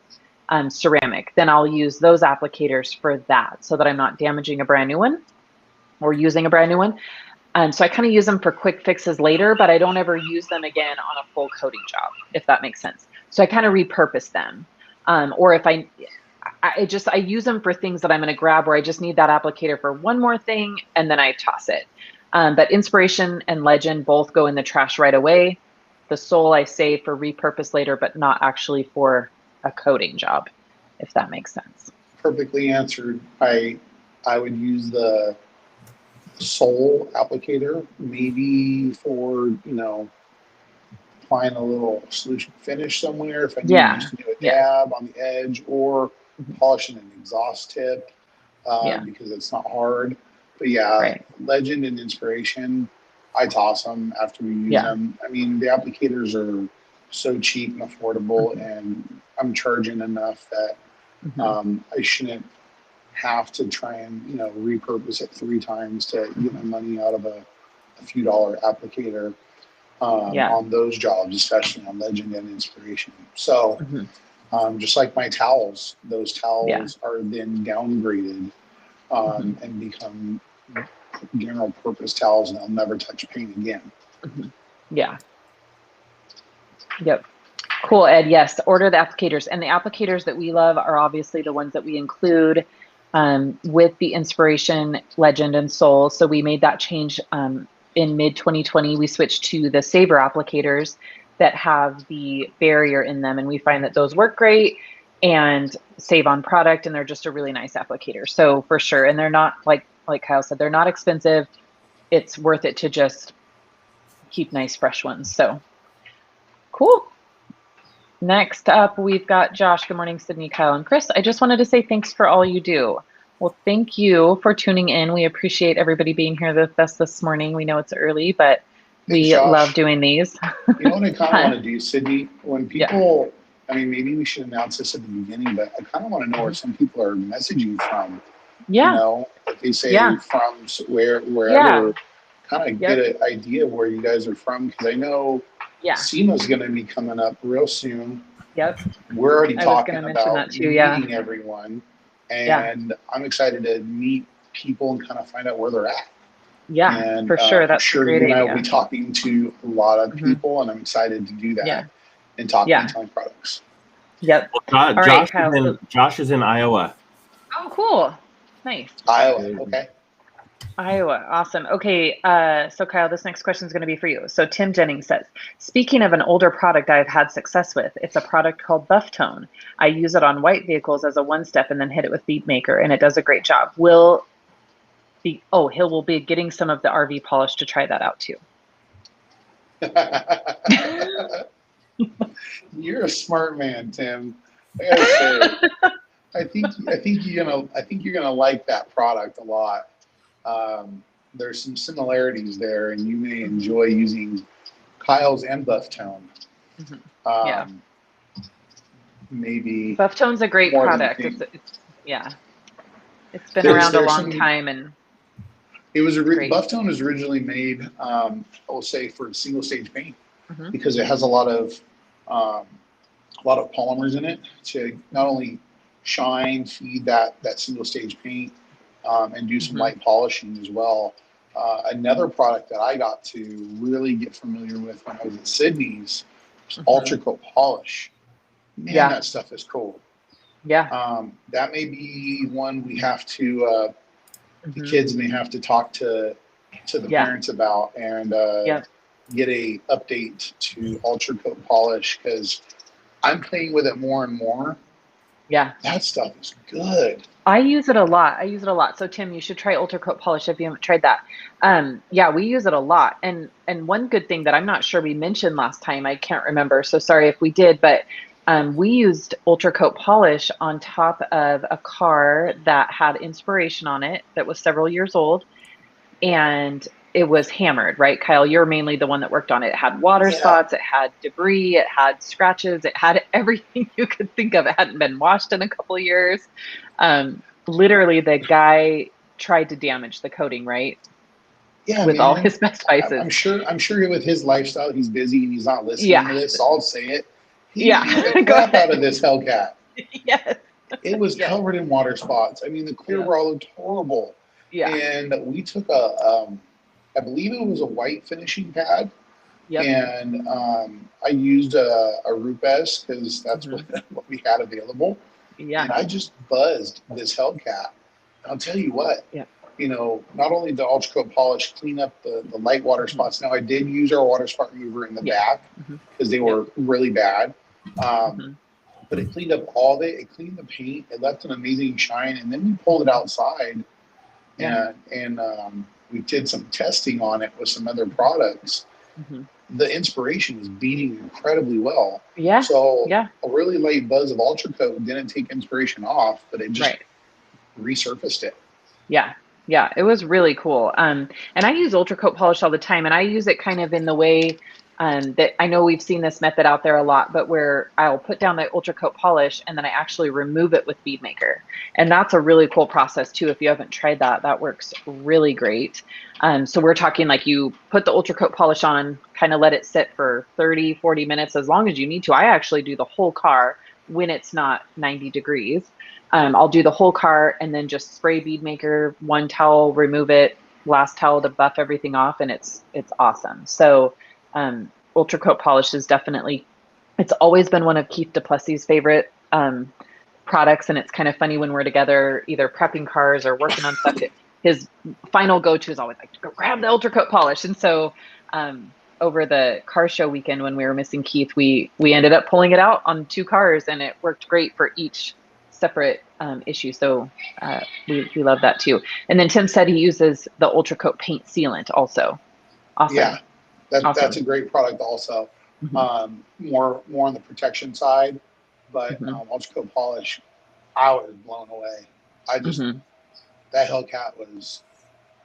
ceramic, then I'll use those applicators for that so that I'm not damaging a brand new one or using a brand new one. So I kind of use them for quick fixes later, but I don't ever use them again on a full coating job, if that makes sense. So I kind of repurpose them. Or if I use them for things that I'm going to grab where I just need that applicator for one more thing, and then I toss it. But Inspiration and Legend both go in the trash right away. The Soul I save for repurpose later, but not actually for a coating job, if that makes sense. Perfectly answered. I would use the Soul applicator maybe for applying a little solution finish somewhere if I need Yeah. just to do a Yeah. dab on the edge, or Mhm. polishing an exhaust tip Yeah. because it's not hard. But yeah, Right. Legend and Inspiration, I toss them after we use Yeah. them. I mean, the applicators are so cheap and affordable, Mhm. and I'm charging enough that Mhm. I shouldn't have to try and repurpose it 3 times to get my money out of a few dollar applicator Yeah. on those jobs, especially on Legend and Inspiration. So Mhm. just like my towels, those Yeah. towels are then downgraded Mhm. and become general purpose towels, and they'll never touch paint again. Mhm. Yeah. Yep. Cool, Ed. Yes, order the applicators. And the applicators that we love are obviously the ones that we include with the Inspiration, Legend, and Soul. So we made that change in mid 2020. We switched to the Saber applicators that have the barrier in them. And we find that those work great and save on product. And they're just a really nice applicator. So for sure. And they're not, like Kyle said, they're not expensive. It's worth it to just keep nice, fresh ones. So cool. Next up, we've got Josh. Good morning, Sydney, Kyle, and Chris. I just wanted to say thanks for all you do. Well, thank you for tuning in. We appreciate everybody being here with us this morning. We know it's early, but Thanks, we love Josh. doing these. You know what I kind of want to do, Sydney? When Yeah. people, I mean, maybe we should announce this at the beginning, but I kind of want to know where some people are messaging from. Yeah. If they say Yeah. from wherever, Yeah. kind of Yep. get an idea of where you guys are from. Because I know Yeah. SEMA's going to be coming up real soon. Yep. We're already I was talking going to mention about that too. Yeah. meeting everyone. Yeah. and I'm excited to meet people and kind of find out where they're at. Yeah, And for sure. I'm That's a sure great you and I will be idea. talking to a lot of Hmm. people, and I'm excited to do Yeah. that and talking and Yeah. telling products. Yep. Well, All right, Kyle. So, Josh is in Iowa. oh, cool. Nice. Iowa, okay. Iowa. Awesome. Okay. So Kyle, this next question is going to be for you. So Tim Jennings says, speaking of an older product I've had success with, it's a product called Buff Tone. I use it on white vehicles as a one step and then hit it with Bead Maker, and it does a great job. He will be getting some of the RV polish to try that out too. You're a smart man, Tim. I gotta say, I think you're gonna like that product a lot. There's some similarities there, and you may enjoy using Kyle's and Buff Tone. Yeah. Maybe Buff Tone's a great more than you product. think. Yeah. It's been around a There's long some. time and It was great. Buff Tone was originally made, I will say, for single stage paint Hmm. because it has a lot of polymers in it to not only shine, feed that single stage paint, and do some Hmm. light polishing as well. Another product that I got to really get familiar with when I was at Sydney's was Ultra Coat Polish. Man, Yeah. that stuff is cool. Yeah. That may be one we have to, the Hmm. kids may have to talk to the Yeah. parents about and Yeah. get a update to Ultra Coat Polish because I'm playing with it more and more. Yeah. That stuff is good. I use it a lot. So Tim, you should try Ultra Coat Polish if you haven't tried that. Yeah, we use it a lot. And one good thing that I'm not sure we mentioned last time, I can't remember. So sorry if we did, but we used Ultra Coat Polish on top of a car that had inspiration on it that was several years old, and it was hammered, right? Kyle, you're mainly the one that worked on it. It had water Yeah. spots, it had debris, it had scratches, it had everything you could think of. It hadn't been washed in a couple of years. Literally, the guy tried to damage the coating, right? Yeah, With all man. his best spices. I'm sure with his lifestyle, he's busy and he's not listening to Yeah. this. So I'll say it. He Yeah. beat the Go crap out ahead. of this Hellcat. Yes. It was Yes. covered in water spots. I mean, the clear Yeah. bra looked horrible. Yeah. And we took I believe it was a white finishing pad. Yep. And I used a Rupes because that's Mhm. what we had available. Yeah. And I just buzzed this Hellcat. I'll tell you what, Yeah. not only the Ultra Coat Polish clean up the light water spots. Now I did use our water spot remover in the back because they were really bad. But it cleaned up all of it. It cleaned the paint. It left an amazing shine. And then we pulled it outside and we did some testing on it with some other products. The inspiration was beating incredibly well. Yeah. So Yeah. a really light buzz of Ultra Coat didn't take inspiration off, but it just Right. resurfaced it. Yeah. Yeah. It was really cool. And I use Ultra Coat Polish all the time, and I use it kind of in the way that I know we've seen this method out there a lot, but where I'll put down the Ultra Coat Polish and then I actually remove it with Bead Maker. And that's a really cool process too. If you haven't tried that, that works really great. So we're talking like you put the Ultra Coat Polish on, kind of let it sit for 30, 40 minutes, as long as you need to. I actually do the whole car when it's not 90 degrees. I'll do the whole car and then just spray Bead Maker, one towel, remove it, last towel to buff everything off, and it's awesome. So Ultra Coat Polish is definitely, it's always been one of Keith Duplessis' favorite products, and it's kind of funny when we're together, either prepping cars or working on stuff. His final go-to is always like, go grab the Ultra Coat Polish. And so over the car show weekend when we were missing Keith, we ended up pulling it out on 2 cars, and it worked great for each separate issue. So we love that too. And then Tim said he uses the Ultra Coat paint sealant also. Awesome. Yeah, Awesome. That's a great product also. More on the protection side, but Ultra Coat Polish, I was blown away. I just that Hellcat was.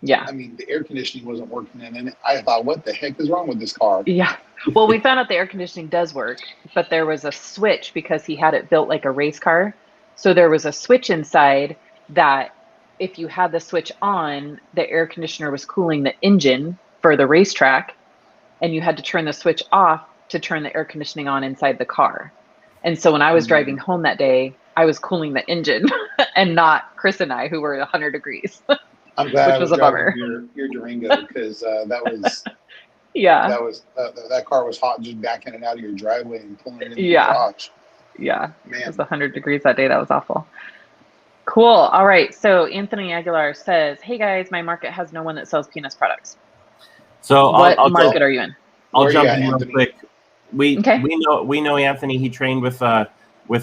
Yeah. I mean, the air conditioning wasn't working in it. I thought, what the heck is wrong with this car? Yeah. Well, we found out the air conditioning does work, but there was a switch because he had it built like a race car. So there was a switch inside that if you had the switch on, the air conditioner was cooling the engine for the racetrack, and you had to turn the switch off to turn the air conditioning on inside the car. And so when I was driving home that day, I was cooling the engine and not Chris and I, who were 100 degrees, I'm glad which I was was a driving bummer. your Durango because Yeah, that car was hot just backing it out of your driveway and pulling it into the yeah, garage. yeah. It was Man, 100 degrees that day. That was awful. Cool. All right. So Anthony Aguilar says, "Hey guys, my market has no one that sells penis products. So What market well, are you in?" I'll where are you jump at, in real Anthony? quick. We Okay. we know Anthony. He trained with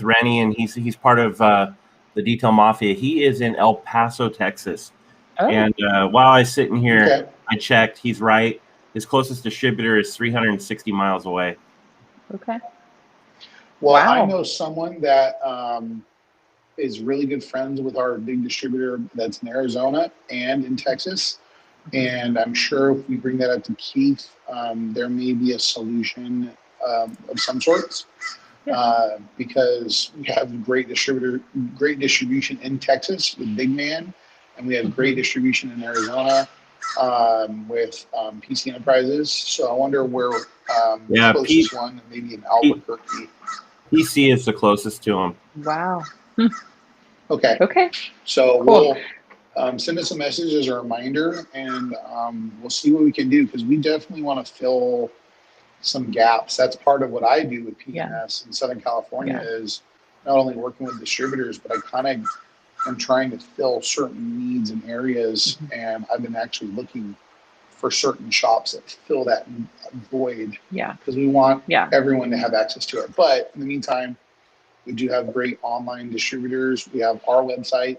Rennie, and he's part of the Detail Mafia. He is in El Paso, Texas. Oh, And while I was sitting here, Okay. I checked. He's right. His closest distributor is 360 miles away. okay. Well, I Wow. know someone that is really good friends with our big distributor that's in Arizona and in Texas. And I'm sure if we bring that up to Keith, there may be a solution of some sorts Yeah. because we have great distribution in Texas with Big Man, and we have great distribution in Arizona with PC Enterprises. So I wonder where the Yeah, closest one, maybe in Albuquerque. PC is the closest to him. Wow. Okay, Okay. so Cool. we'll send us a message as a reminder, and we'll see what we can do because we definitely want to fill some gaps. That's part of what I do with Yeah. PNS in Southern California Yeah. is not only working with distributors, but I kind of am trying to fill certain needs in areas, and I've been actually looking for certain shops that fill that void Yeah. because we want Yeah. everyone to have access to it. But in the meantime, we do have great online distributors. We have our website.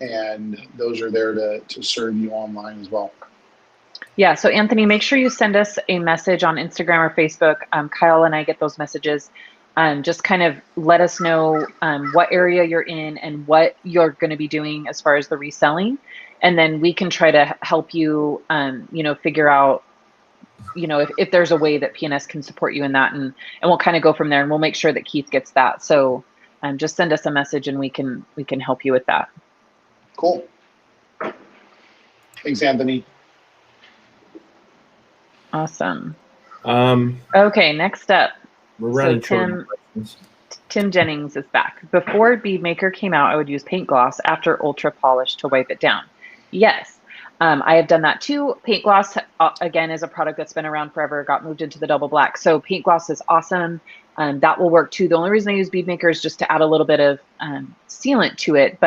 And those are there to serve you online as well. Yeah. So Anthony, make sure you send us a message on Instagram or Facebook. Kyle and I get those messages. Just kind of let us know what area you're in and what you're going to be doing as far as the reselling. And then we can try to help you, figure out, if there's a way that PNS can support you in that. And we'll kind of go from there, and we'll make sure that Keith gets that. So just send us a message and we can help you with that. Cool. Thanks, Anthony. Awesome. Um, Okay, next up. we're running So short on questions. Tim Jennings is back. Before Bead Maker came out, I would use paint gloss after ultra polish to wipe it down. Yes, I have done that too. Paint gloss, again, is a product that's been around forever, got moved into the double black. So paint gloss is awesome. That will work too. The only reason I use Bead Maker is just to add a little bit of sealant to it.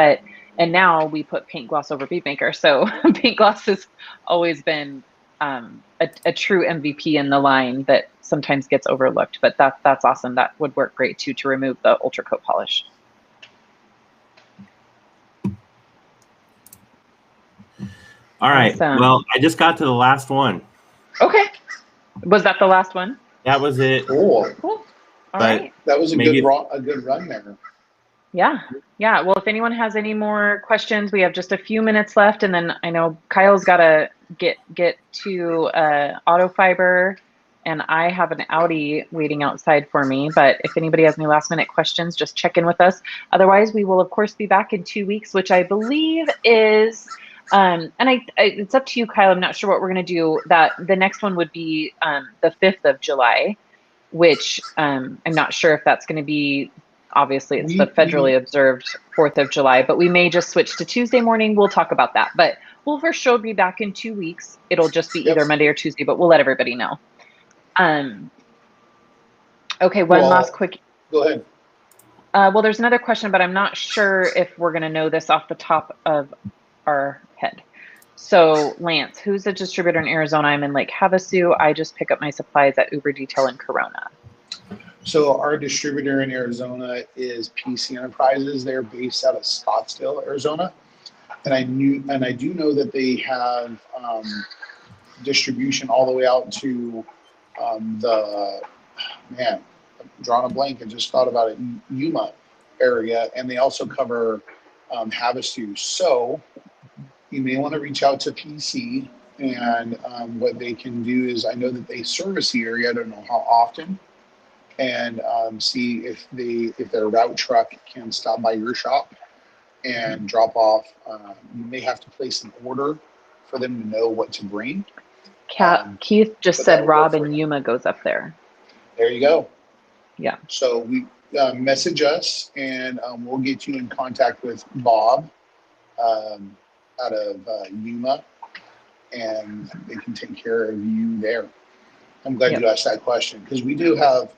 And now we put paint gloss over Bead Maker. So paint gloss has always been a true MVP in the line that sometimes gets overlooked, but that's awesome. That would work great too to remove the ultra coat polish. All right. Awesome. Well, I just got to the last one. Okay. Was that the last one? That was it. Cool. Cool. All But right. That was a maybe good run there. Yeah. Yeah. Well, if anyone has any more questions, we have just a few minutes left, and then I know Kyle's got to get to auto fiber, and I have an Audi waiting outside for me. But if anybody has any last minute questions, just check in with us. Otherwise, we will of course be back in 2 weeks, which I believe is and it's up to you, Kyle. I'm not sure what we're going to do. That the next one would be the 5th of July, which I'm not sure if that's going to be. Obviously, it's the federally observed 4th of July, but we may just switch to Tuesday morning. We'll talk about that. But we'll for sure be back in 2 weeks. It'll just be either Monday or Tuesday, but we'll let everybody know. Okay, one last quick. Go ahead. Well, there's another question, but I'm not sure if we're going to know this off the top of our head. So, Lance, who's a distributor in Arizona? I'm in Lake Havasu. I just pick up my supplies at Uber Detail in Corona. So our distributor in Arizona is PC Enterprises. They're based out of Scottsdale, Arizona, and I do know that they have distribution all the way out to I'm drawing a blank. I just thought about it. Yuma area, and they also cover Havasu. So you may want to reach out to PC, and what they can do is I know that they service the area. I don't know how often. And see if their route truck can stop by your shop and drop off. You may have to place an order for them to know what to bring. Keith just said Rob and Yuma goes up there. There you go. Yeah. So message us, and we'll get you in contact with Bob out of Yuma, and they can take care of you there. I'm glad you asked that question, because we do have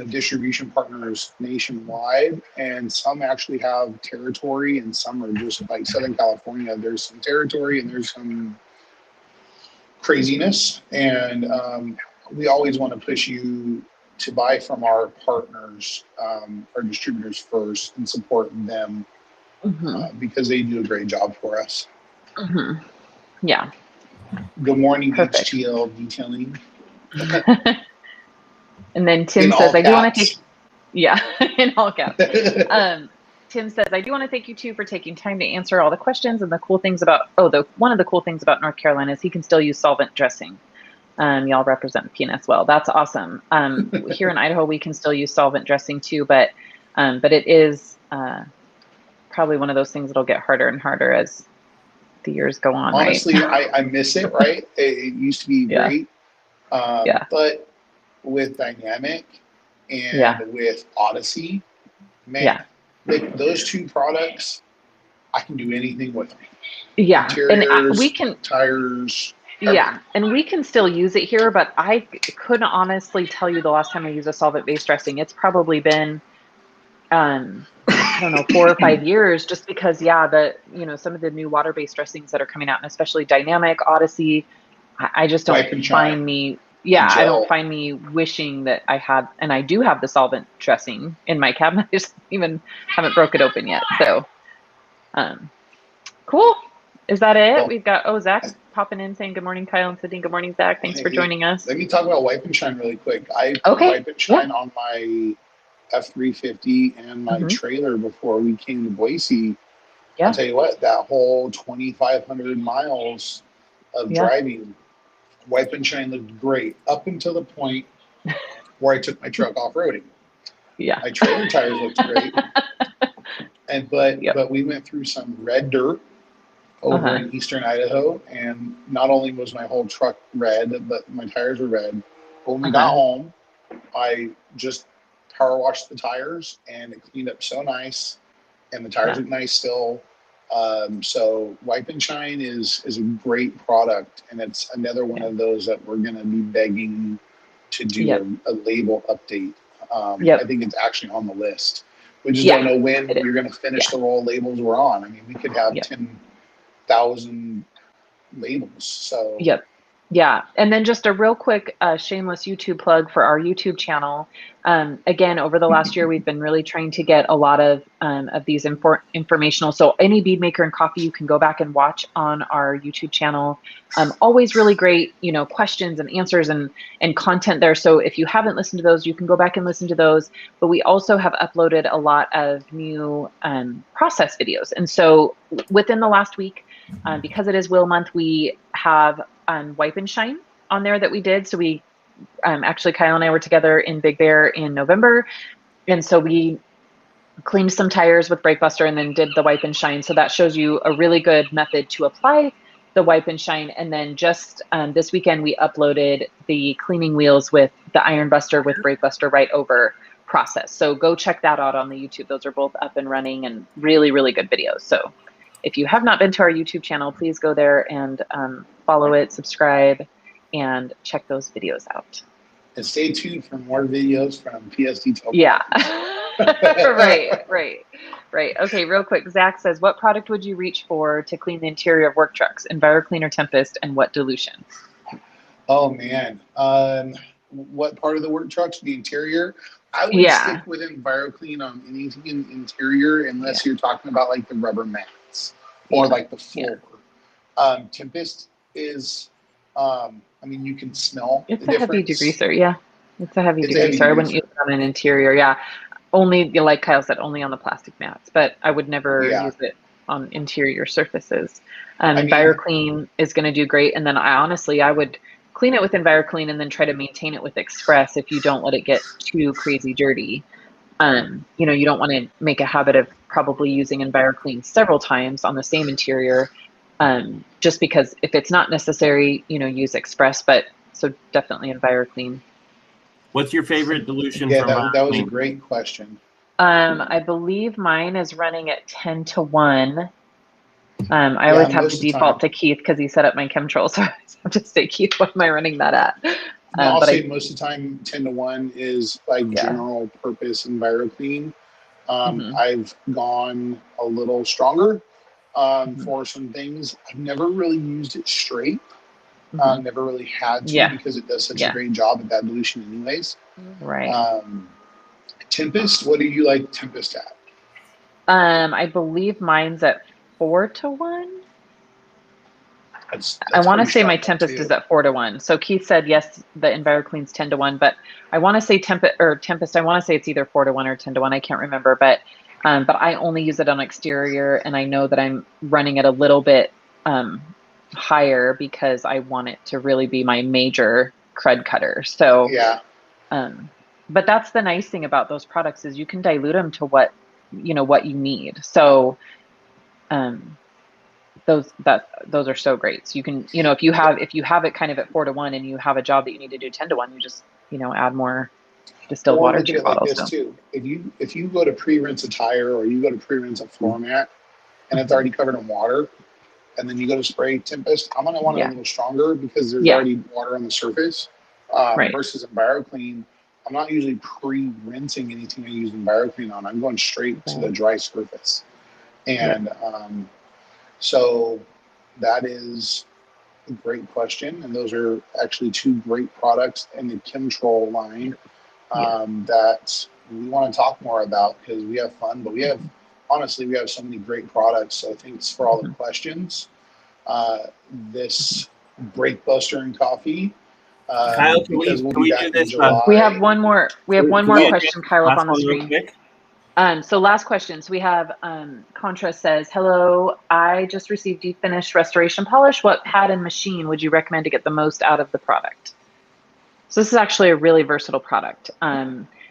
distribution partners nationwide, and some actually have territory, and some are just like Southern California. There's some territory and there's some craziness, and we always want to push you to buy from our partners, our distributors first, and support them because they do a great job for us. Yeah. Good morning, HTL Detailing. And then Tim says, I do want to take, in all caps. Tim says, I do want to thank you too for taking time to answer all the questions, and the cool things about, one of the cool things about North Carolina is he can still use solvent dressing. Y'all represent PNS well. That's awesome. Here in Idaho, we can still use solvent dressing too, but it is probably one of those things that'll get harder and harder as the years go on. Honestly, right? I miss it. Right, it used to be great, but with Dynamic and with Odyssey, man, those two products, I can do anything with them. Yeah, interiors, and we can tires. Yeah, and we can still use it here, but I couldn't honestly tell you the last time I used a solvent-based dressing. It's probably been, I don't know, 4 or 5 years, just because, some of the new water-based dressings that are coming out, and especially Dynamic, Odyssey, I just don't find me, I don't find me wishing that I had, and I do have the solvent dressing in my cabinet. I just even haven't broke it open yet. So, cool. Is that it? Well, We've got, Zach's popping in saying good morning, Kyle and Sydney. Good morning, Zach. Thanks for joining us. Let me talk about Wipe and Shine really quick. I put Wipe and Shine on my F-350 and my trailer before we came to Boise. I'll tell you what, that whole 2,500 miles of driving, Wipe and Shine looked great up until the point where I took my truck off-roading. Yeah. My trailer tires looked great. But we went through some red dirt over in eastern Idaho, and not only was my whole truck red, but my tires were red. But when we got home, I just power washed the tires, and it cleaned up so nice, and the tires look nice still. So Wipe and Shine is a great product, and it's another one of those that we're going to be begging to do a label update. I think it's actually on the list. We just don't know when we're going to finish the roll of labels we're on. I mean, we could have 10,000 labels. So and then just a real quick shameless YouTube plug for our YouTube channel. Again, over the last year, we've been really trying to get a lot of these informational. So any bead maker and coffee, you can go back and watch on our YouTube channel. Always really great, questions and answers and content there. So if you haven't listened to those, you can go back and listen to those. But we also have uploaded a lot of new process videos. And so within the last week, because it is Will Month, we have Wipe and Shine on there that we did. So we actually, Kyle and I were together in Big Bear in November. And so we cleaned some tires with Brake Buster and then did the Wipe and Shine. So that shows you a really good method to apply the Wipe and Shine. And then just this weekend, we uploaded the cleaning wheels with the Iron Buster with Brake Buster right over process. So go check that out on the YouTube. Those are both up and running and really, really good videos. So if you have not been to our YouTube channel, please go there and follow it, subscribe, and check those videos out. And stay tuned for more videos from PS Detail. Yeah. Right. Okay, real quick. Zach says, what product would you reach for to clean the interior of work trucks? EnviroClean or Tempest, and what dilution? Oh, man. What part of the work trucks? The interior? I would stick with EnviroClean on anything in interior, unless you're talking about like the rubber mats or like the floor. Tempest is, you can smell it's the a difference. heavy degreaser. It's a heavy degreaser. I wouldn't use it on an interior. Only, like Kyle said, only on the plastic mats, but I would never use it on interior surfaces. EnviroClean is going to do great. And then I would clean it with EnviroClean and then try to maintain it with Express if you don't let it get too crazy dirty. You don't want to make a habit of probably using EnviroClean several times on the same interior, just because if it's not necessary, use Express, but so definitely EnviroClean. What's your favorite dilution Yeah, from that was a BioClean? great question. I believe mine is running at 10-1. I Yeah, always have to most of the default time. to Keith because he set up my chemtrail, so I always have to say, Keith, what am I running that at? No, I'll But say most of the time 10-1 is like yeah. general purpose EnviroClean. Mhm. I've gone a little stronger Mhm. for some things. I've never really used it straight. Mhm. Never really had to, Yeah. because it does such a Yeah. great job at that dilution anyways. Right. Tempest, what do you like Tempest at? I believe mine's at 4-1. I That's want to pretty say my strong Tempest is too. at 4-1. So Keith said yes, the EnviroClean's 10-1, but I want to say Tempest. I want to say it's either 4-1 or 10-1. I can't remember, but I only use it on exterior, and I know that I'm running it a little bit higher because I want it to really be my major crud cutter. So, Yeah. but that's the nice thing about those products is you can dilute them to what what you need. So, um, those are so great. So you can, if you have it kind of at 4-1 and you have a job that you need to do 10-1, you just, add more distilled Or water look to at your it like bottle. this So too. If you go to pre-rinse a tire or you go to pre-rinse a floor mat and it's already covered in water, and then you go to spray Tempest, I'm gonna want it a yeah, little stronger because there's yeah, already water on the surface. right. Versus EnviroClean, I'm not usually pre-rinsing anything I use EnviroClean on. I'm going straight to the Right. dry surface, Yep. and so that is a great question. And those are actually two great products in the Chemtrol line Yes. that we want to talk more about because we have fun, but honestly, we have so many great products. So thanks for all the Mhm. questions. This break buster and coffee, Kyle, because we'll can be we do back in this? We have July. one more. We have one Can more we Oh, address question, this Kyle, up last on the one real screen. quick? So last question. So we have Contra says, "Hello, I just received deep finish restoration polish. What pad and machine would you recommend to get the most out of the product?" So this is actually a really versatile product.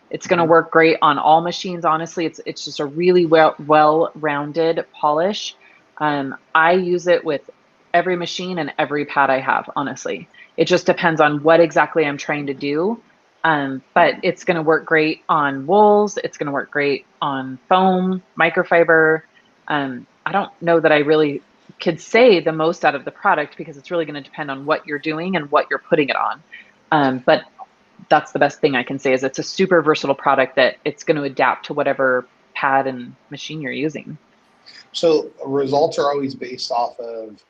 It's going to work great on all machines. Honestly, it's just a really well-rounded polish. I use it with every machine and every pad I have. Honestly, it just depends on what exactly I'm trying to do. But it's going to work great on wools. It's going to work great on foam, microfiber. I don't know that I really could say the most out of the product because it's really going to depend on what you're doing and what you're putting it on. But that's the best thing I can say is it's a super versatile product that it's going to adapt to whatever pad and machine you're using. so results are always based off of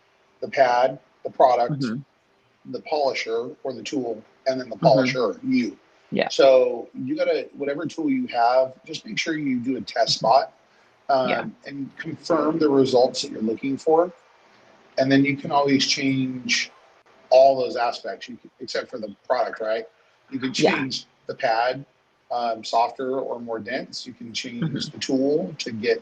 the pad, the product, Mm-hmm. the polisher or the tool, and then the Mm-hmm. polisher, you. Yeah. So you gotta, whatever tool you have, just make sure you do a test Mm-hmm. spot Yeah. and confirm the results that you're looking for. And then you can always change all those aspects, except for the product, right? You can Yeah. change the pad softer or more dense. You can Mm-hmm. change the tool to get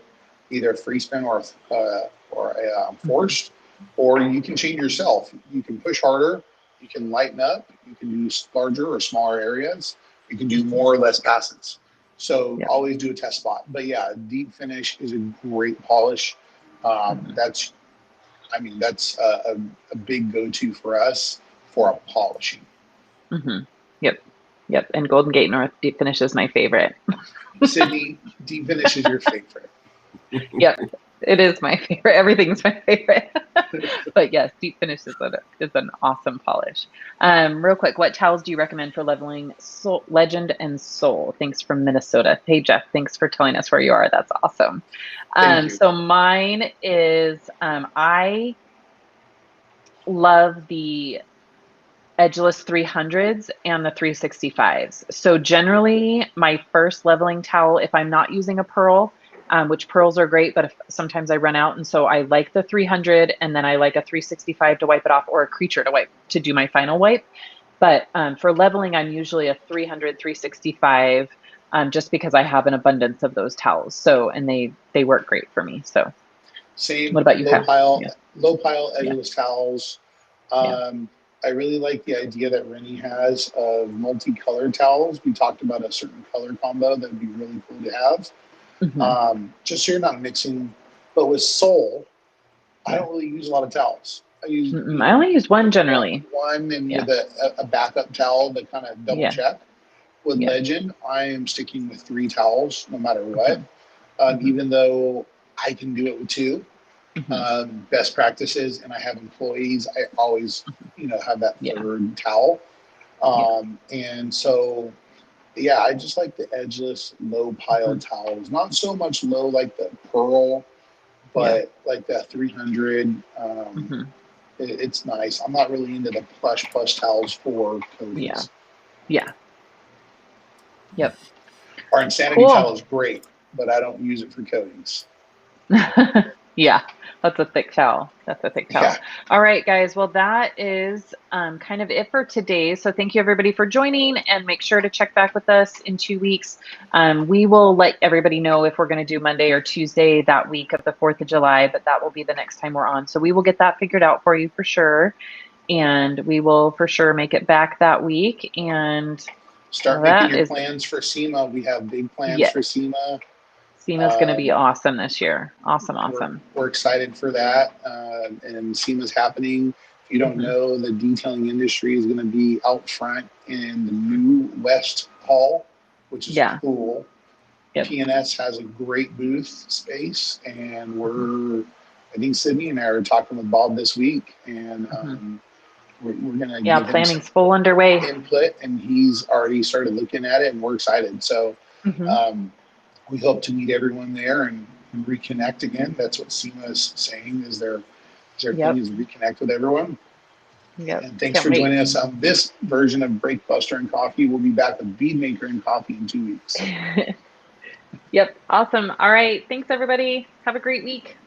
either free spin or Mm-hmm. forced, or you can change yourself. You can push harder. You can lighten up. You can do larger or smaller areas. You can do more or less passes. So Yeah. always do a test spot. But yeah, deep finish is a great polish. Mm-hmm. That's that's a big go-to for us for a polishing. Mm-hmm. Yep. Yep. And Golden Gate North Deep Finish is my favorite. Sydney, deep finish is your favorite. Yep. It is my favorite. Everything's my favorite. But yes, Deep Finish is an awesome polish. Real quick, what towels do you recommend for leveling Soul, Legend and Soul? Thanks from Minnesota. Hey Jeff, thanks for telling us where you are. That's awesome. Thank you. So mine is I love the edgeless 300s and the 365s. So generally, my first leveling towel, if I'm not using a pearl, which pearls are great, but sometimes I run out, and so I like the 300, and then I like a 365 to wipe it off, or a creature to do my final wipe. But for leveling, I'm usually a 300, 365, just because I have an abundance of those towels. So and they work great for me. So what Same about you, Kyle? Yeah, low pile yeah, edgeless towels. yeah. I really like the idea that Rennie has of multicolored towels. We talked about a certain color combo that would be really cool to have. Hmm. Just so you're not mixing. But with Soul, I Yeah. don't really use a lot of towels. I use, I only use one one, generally. and Yeah, with a backup towel to kind of double yeah. check. with Yeah. Legend, I am sticking with 3 towels no matter what. Mhm. Even though I can do it with 2. Mhm. Best practices, and I have employees, I always, have that Yeah. 3rd towel. Yeah. And so, yeah, I just like the edgeless, low piled Mhm. towels. Not so much low like the Pearl, Yeah. but like that 300. Mhm. It's nice. I'm not really into the plush towels for Yeah. coatings. Yeah. Yep. Our Insanity Cool. towel is great, but I don't use it for coatings. Yeah, that's a thick towel. That's a thick towel. Yeah. All right, guys. Well, that is kind of it for today. So thank you everybody for joining, and make sure to check back with us in 2 weeks. We will let everybody know if we're going to do Monday or Tuesday that week of the 4th of July, but that will be the next time we're on. So we will get that figured out for you for sure. And we will for sure make it back that week. And Start making that your is, plans for SEMA. We have big plans yes, for SEMA. SEMA's going to be Um, awesome this year. Awesome, awesome. we're excited for that, and SEMA's happening. If you don't Mhm. know, the detailing industry is going to be out front in the new West Hall, which is Yeah. cool. Yep. PNS has a great booth space, and Mhm. I think Sydney and I are talking with Bob this week, and Mhm. we're going to Yeah, give him some planning's full underway. input, and he's already started looking at it, and we're excited. So Mhm. um, we hope to meet everyone there and reconnect again. That's what SEMA is saying is their thing Yep. is reconnect with everyone. Yep. And thanks Can't for wait. joining us on this version of Break Buster and Coffee. We'll be back with Bead Maker and Coffee in 2 weeks. Yep. Awesome. All right. Thanks, everybody. Have a great week.